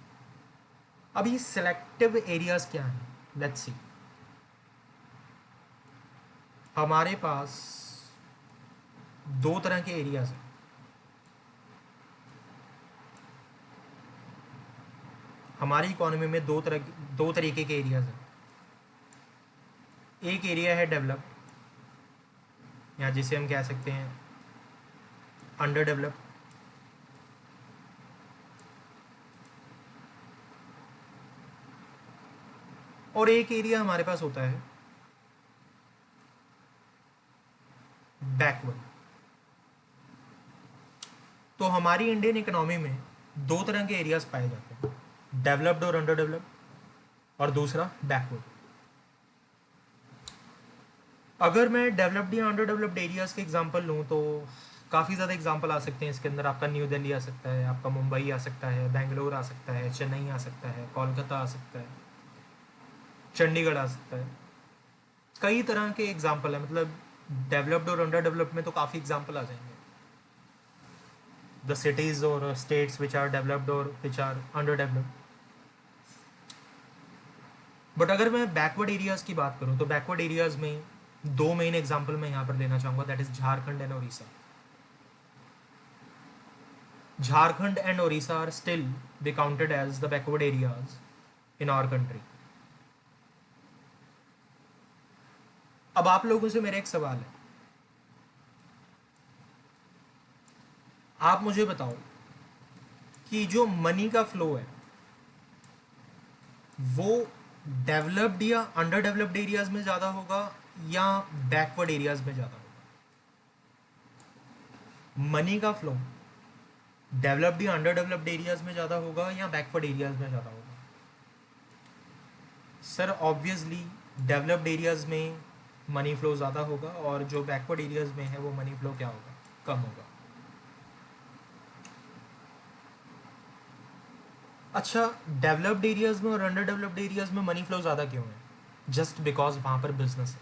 अब ये सिलेक्टिव एरियाज क्या हैं, लेट्स सी। हमारे पास दो तरह के एरियाज हैं। हमारी इकोनॉमी में दो तरीके के एरियाज हैं। एक एरिया है डेवलप्ड, या जिसे हम कह सकते हैं अंडर डेवलप्ड, और एक एरिया हमारे पास होता है बैकवर्ड। तो हमारी इंडियन इकोनॉमी में दो तरह के एरियाज पाए जाते हैं, डेवलप्ड और अंडर डेवलप्ड, और दूसरा बैकवर्ड। अगर मैं डेवलप्ड या अंडर डेवलप्ड एरियाज के एग्जांपल लूँ तो काफ़ी ज़्यादा एग्जांपल आ सकते हैं इसके अंदर। आपका न्यू दिल्ली आ सकता है, आपका मुंबई आ सकता है, बेंगलोर आ सकता है, चेन्नई आ सकता है, कोलकाता आ सकता है, चंडीगढ़ आ सकता है। कई तरह के एग्जाम्पल है, मतलब डेवलप्ड और अंडर डेवलप्ड में तो काफ़ी एग्जाम्पल आ जाएंगे। द सिटीज़ और स्टेट्स विच आर डेवलप्ड और which are under developed. But अगर मैं बैकवर्ड एरियाज़ की बात करूँ तो बैकवर्ड एरियाज़ में दो मेन एग्जाम्पल मैं यहाँ पर लेना चाहूँगा, that is Jharkhand and Orissa. Jharkhand and Orissa are still be counted as the backward areas in our country. अब आप लोगों से मेरा एक सवाल है, आप मुझे बताओ कि जो मनी का फ्लो है वो डेवलप्ड या अंडर डेवलप्ड एरियाज में ज़्यादा होगा या बैकवर्ड एरियाज में ज़्यादा होगा? मनी का फ्लो डेवलप्ड या अंडर डेवलप्ड एरियाज में ज़्यादा होगा या बैकवर्ड एरियाज में ज़्यादा होगा? सर ऑब्वियसली डेवलप्ड एरियाज में मनी फ्लो ज़्यादा होगा, और जो बैकवर्ड एरियाज में है वो मनी फ्लो क्या होगा, कम होगा। अच्छा, डेवलप्ड एरियाज में और अंडर डेवलप्ड एरियाज में मनी फ्लो ज़्यादा क्यों है? जस्ट बिकॉज वहाँ पर बिजनेस है,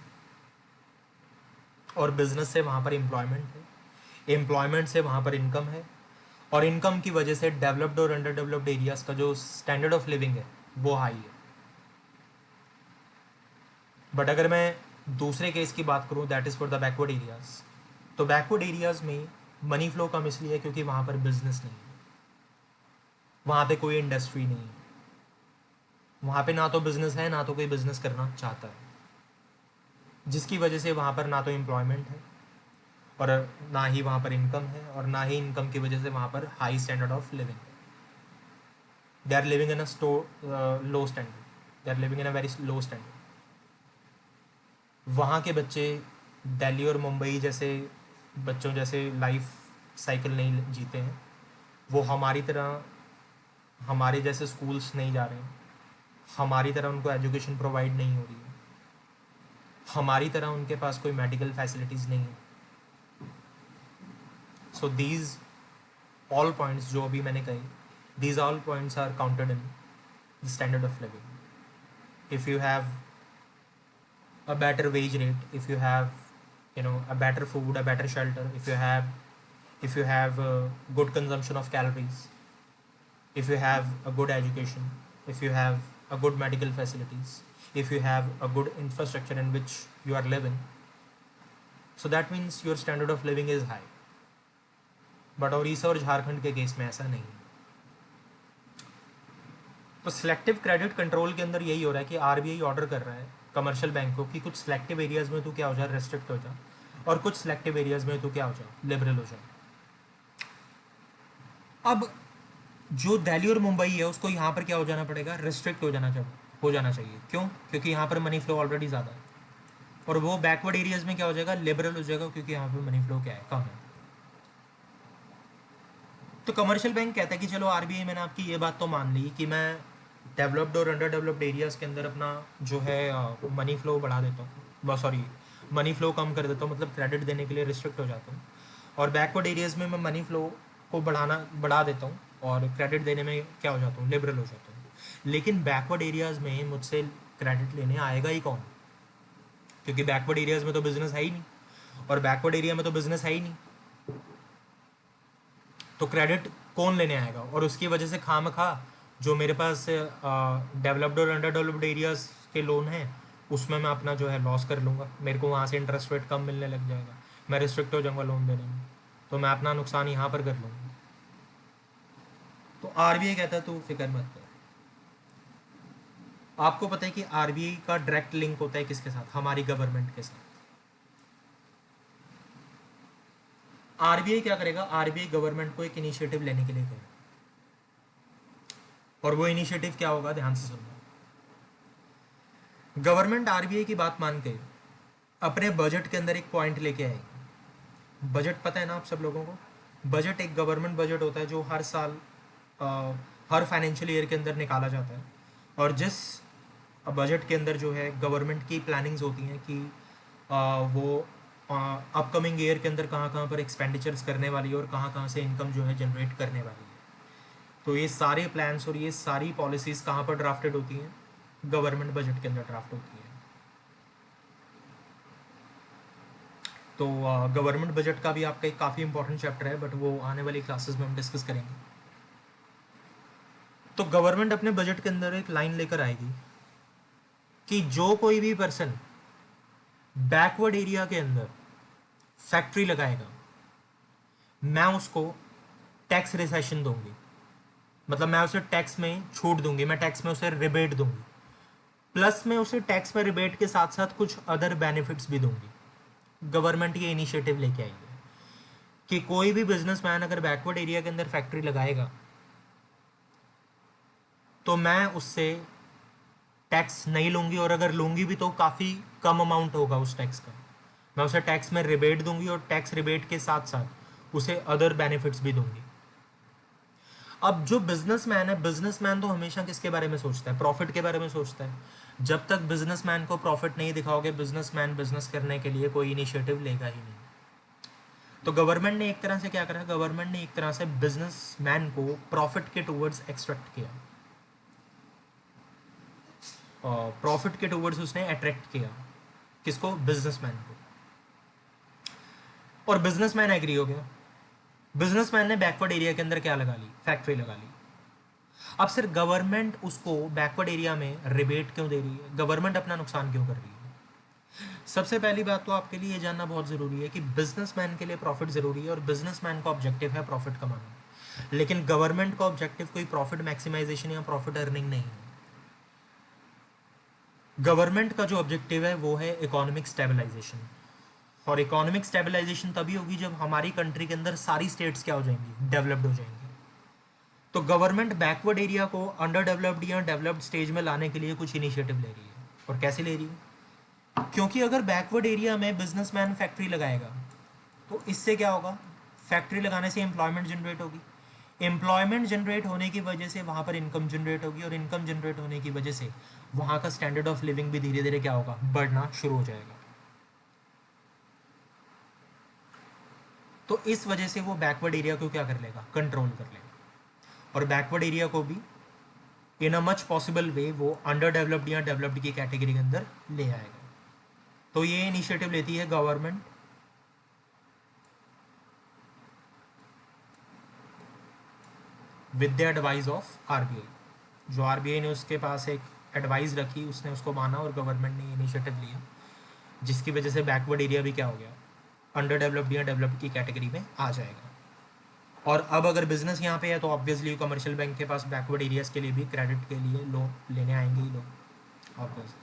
और बिजनेस से वहाँ पर एम्प्लॉयमेंट है, एम्प्लॉयमेंट से वहाँ पर इनकम है, और इनकम की वजह से डेवलप्ड और अंडर डेवलप्ड एरियाज़ का जो स्टैंडर्ड ऑफ लिविंग है वो हाई है। बट अगर मैं दूसरे केस की बात करूँ, that is for the backward areas, तो बैकवर्ड एरियाज़ में मनी फ्लो कम इसलिए है क्योंकि वहाँ पर बिजनेस नहीं है। वहाँ पे कोई इंडस्ट्री नहीं है, वहाँ पे ना तो बिजनेस है ना तो कोई बिजनेस करना चाहता है, जिसकी वजह से वहाँ पर ना तो एम्प्लॉयमेंट है और ना ही वहाँ पर इनकम है, और ना ही इनकम की वजह से वहाँ पर हाई स्टैंडर्ड ऑफ लिविंग है. They are living in a low standard, they are living in a very low standard. वहाँ के बच्चे दिल्ली और मुंबई जैसे बच्चों जैसे लाइफ साइकिल नहीं जीते हैं. वो हमारी तरह हमारे जैसे स्कूल्स नहीं जा रहे हैं, हमारी तरह उनको एजुकेशन प्रोवाइड नहीं हो रही है, हमारी तरह उनके पास कोई मेडिकल फैसिलिटीज़ नहीं है. सो दीज ऑल पॉइंट्स जो अभी मैंने कही, these all points are counted in the standard of living. If you have a better wage rate, if you have a better food, a better shelter, if you have a good consumption of calories, if you have a good education, if you have a good medical facilities, if you have a good infrastructure in which you are living, so that means your standard of living is high. But Odisha और झारखंड के केस में ऐसा नहीं है. तो सिलेक्टिव क्रेडिट कंट्रोल के अंदर यही हो रहा है कि आरबीआई ऑर्डर कर रहा है कमर्शियल बैंक को कि कुछ सिलेक्टिव एरियाज में तो क्या हो जाए, रेस्ट्रिक्ट हो जाए, और कुछ सिलेक्टिव एरियाज में तो क्या हो जाए, लिबरल हो जाए. अब जो दिल्ली और मुंबई है उसको यहाँ पर क्या हो जाना पड़ेगा, रेस्ट्रिक्ट हो जाना चाहिए. क्यों? क्योंकि यहाँ पर मनी फ्लो ऑलरेडी ज़्यादा है. और वो बैकवर्ड एरियाज में क्या हो जाएगा, लिबरल हो जाएगा, क्योंकि यहाँ पर मनी फ्लो क्या है, कम है. तो कमर्शियल बैंक कहता है कि चलो आरबीआई, मैंने आपकी ये बात तो मान ली कि मैं डेवलप्ड और अंडर डेवलप्ड एरियाज़ के अंदर अपना जो है मनी फ्लो बढ़ा देता हूँ, सॉरी मनी फ्लो कम कर देता हूँ, मतलब क्रेडिट देने के लिए रिस्ट्रिक्ट हो जाता हूँ. और बैकवर्ड एरियाज़ में मैं मनी फ्लो को बढ़ा देता हूँ और क्रेडिट देने में क्या हो जाता हूँ, लिबरल हो जाता हूँ. लेकिन बैकवर्ड एरियाज़ में मुझसे क्रेडिट लेने आएगा ही कौन, क्योंकि बैकवर्ड एरियाज़ में तो बिजनेस है ही नहीं, और बैकवर्ड एरिया में तो बिजनेस है ही नहीं, तो क्रेडिट कौन लेने आएगा. और उसकी वजह से खामखा जो मेरे पास डेवलप्ड और अंडर डेवलप्ड एरियाज़ के लोन हैं उसमें मैं अपना जो है लॉस कर लूँगा, मेरे को वहाँ से इंटरेस्ट रेट कम मिलने लग जाएगा, मैं रिस्ट्रिक्ट हो जाऊँगा लोन देने में, तो मैं अपना नुकसान यहाँ पर कर लूँगा. तो आरबीआई कहता है तू फिक्र मत कर. आपको पता है कि आरबीआई का डायरेक्ट लिंक होता है किसके साथ, हमारी गवर्नमेंट के साथ. आरबीआई क्या करेगा, आरबीआई गवर्नमेंट को एक इनिशिएटिव लेने के लिए कहेगा, और वो इनिशिएटिव क्या होगा, ध्यान से सुनना. गवर्नमेंट आरबीआई की बात मान के अपने बजट के अंदर एक पॉइंट लेके आएगी. बजट पता है ना आप सब लोगों को, बजट एक गवर्नमेंट बजट होता है जो हर साल हर फाइनेंशियल ईयर के अंदर निकाला जाता है, और जिस बजट के अंदर जो है गवर्नमेंट की प्लानिंग्स होती हैं कि वो अपकमिंग ईयर के अंदर कहाँ कहाँ पर एक्सपेंडिचर्स करने वाली है और कहाँ कहाँ से इनकम जो है जनरेट करने वाली है. तो ये सारे प्लान्स और ये सारी पॉलिसीज़ कहाँ पर ड्राफ्टेड होती हैं, गवर्नमेंट बजट के अंदर ड्राफ्ट होती है. तो गवर्नमेंट बजट का भी आपका एक काफ़ी इंपॉर्टेंट चैप्टर है, बट वो आने वाली क्लासेस में हम डिस्कस करेंगे. तो गवर्नमेंट अपने बजट के अंदर एक लाइन लेकर आएगी कि जो कोई भी पर्सन बैकवर्ड एरिया के अंदर फैक्ट्री लगाएगा मैं उसको टैक्स रिसेशन दूंगी, मतलब मैं उसे टैक्स में छूट दूंगी, मैं टैक्स में उसे रिबेट दूंगी, प्लस मैं उसे टैक्स में रिबेट के साथ साथ कुछ अदर बेनिफिट्स भी दूंगी. गवर्नमेंट ये इनिशिएटिव लेके आई है कि कोई भी बिजनेसमैन अगर बैकवर्ड एरिया के अंदर फैक्ट्री लगाएगा तो मैं उससे टैक्स नहीं लूँगी, और अगर लूँगी भी तो काफ़ी कम अमाउंट होगा उस टैक्स का. मैं उसे टैक्स में रिबेट दूंगी और टैक्स रिबेट के साथ साथ उसे अदर बेनिफिट्स भी दूंगी. अब जो बिजनेसमैन है, बिजनेसमैन तो हमेशा किसके बारे में सोचता है, प्रॉफिट के बारे में सोचता है. जब तक बिजनेसमैन को प्रॉफिट नहीं दिखाओगे, बिजनेसमैन बिजनेस करने के लिए कोई इनिशिएटिव लेगा ही नहीं. तो गवर्नमेंट ने एक तरह से क्या करा, गवर्नमेंट ने एक तरह से बिजनेसमैन को प्रॉफिट के टूवर्ड्स एक्सट्रैक्ट किया, प्रॉफिट के टूवर्ड्स उसने अट्रैक्ट किया. किसको, बिजनेसमैन को. और बिजनेसमैन एग्री हो गया. बिजनेसमैन ने बैकवर्ड एरिया के अंदर क्या लगा ली, फैक्ट्री लगा ली. अब सिर्फ गवर्नमेंट उसको बैकवर्ड एरिया में रिबेट क्यों दे रही है, गवर्नमेंट अपना नुकसान क्यों कर रही है. सबसे पहली बात तो आपके लिए ये जानना बहुत ज़रूरी है कि बिजनेसमैन के लिए प्रॉफिट ज़रूरी है और बिजनेसमैन का ऑब्जेक्टिव है प्रॉफिट कमाना. लेकिन गवर्नमेंट का ऑब्जेक्टिव कोई प्रॉफिट मैक्सिमाइजेशन या प्रॉफिट अर्निंग नहीं है। गवर्नमेंट का जो ऑब्जेक्टिव है वो है इकोनॉमिक स्टेबलाइजेशन, और इकोनॉमिक स्टेबलाइजेशन तभी होगी जब हमारी कंट्री के अंदर सारी स्टेट्स क्या हो जाएंगी, डेवलप्ड हो जाएंगी। तो गवर्नमेंट बैकवर्ड एरिया को अंडर डेवलप्ड या डेवलप्ड स्टेज में लाने के लिए कुछ इनिशिएटिव ले रही है। और कैसे ले रही है? क्योंकि अगर बैकवर्ड एरिया में बिजनेसमैन फैक्ट्री लगाएगा तो इससे क्या होगा, फैक्ट्री लगाने से एम्प्लॉयमेंट जनरेट होगी, एम्प्लॉयमेंट जनरेट होने की वजह से वहाँ पर इनकम जनरेट होगी, और इनकम जनरेट होने की वजह से वहाँ का स्टैंडर्ड ऑफ लिविंग भी धीरे धीरे क्या होगा, बढ़ना शुरू हो जाएगा। तो इस वजह से वो बैकवर्ड एरिया को क्या कर लेगा, कंट्रोल कर लेगा, और बैकवर्ड एरिया को भी इन अ मच पॉसिबल वे वो अंडर डेवलप्ड या डेवलप्ड की कैटेगरी के अंदर ले आएगा। तो ये इनिशिएटिव लेती है government with the advice of RBI. जो आरबीआई ने उसके पास एक एडवाइस रखी, उसने उसको माना और गवर्नमेंट ने इनिशिएटिव लिया, जिसकी वजह से बैकवर्ड एरिया भी क्या हो गया, अंडर डेवलप्ड या डेवलप्ड की कैटेगरी में आ जाएगा। और अब अगर बिजनेस यहाँ पे है तो ऑब्वियसली कमर्शियल बैंक के पास बैकवर्ड एरियाज के लिए भी क्रेडिट के लिए लोन लेने आएंगे ही लोग, ऑब्वियसली।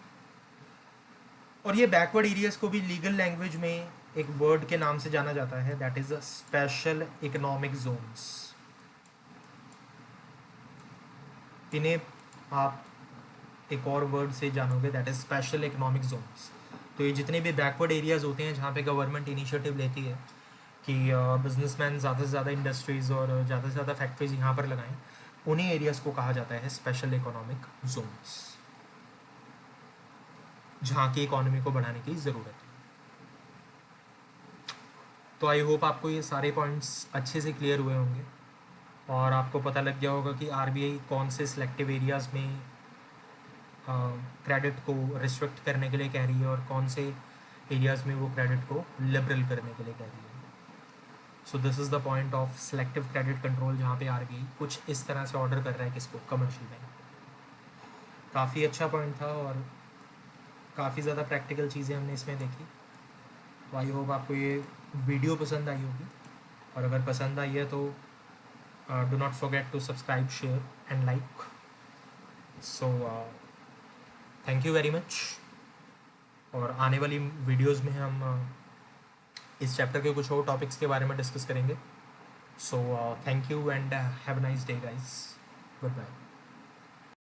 और ये बैकवर्ड एरियाज को भी लीगल लैंग्वेज में एक वर्ड के नाम से जाना जाता है, that is special economic zones. इन्हें आप एक और वर्ड से जानोगे, that is special economic zones. तो ये जितने भी बैकवर्ड एरियाज होते हैं जहाँ पे गवर्नमेंट इनिशिएटिव लेती है कि बिजनेसमैन ज़्यादा से ज़्यादा इंडस्ट्रीज़ और ज़्यादा से ज़्यादा फैक्ट्रीज यहाँ पर लगाएं, उन्हीं एरियाज़ को कहा जाता है स्पेशल इकोनॉमिक जोन्स, जहाँ की इकोनॉमी को बढ़ाने की ज़रूरत है। तो आई होप आपको ये सारे पॉइंट्स अच्छे से क्लियर हुए होंगे और आपको पता लग गया होगा कि आरबीआई कौन से सिलेक्टिव एरियाज़ में क्रेडिट को रिस्ट्रिक्ट करने के लिए कह रही है और कौन से एरियाज़ में वो क्रेडिट को लिबरल करने के लिए कह रही है। So this is the point of selective credit control, जहाँ पे आरबीआई कुछ इस तरह से ऑर्डर कर रहा है किसको, कमर्शियल बैंक को। काफ़ी अच्छा पॉइंट था और काफ़ी ज़्यादा प्रैक्टिकल चीज़ें हमने इसमें देखी। तो आई होप आपको ये वीडियो पसंद आई होगी, और अगर पसंद आई है तो do not forget to subscribe, share and like. So thank you very much. और आने वाली वीडियोज़ में हम इस चैप्टर के कुछ और टॉपिक्स के बारे में डिस्कस करेंगे। So thank you and have a nice day guys, good bye.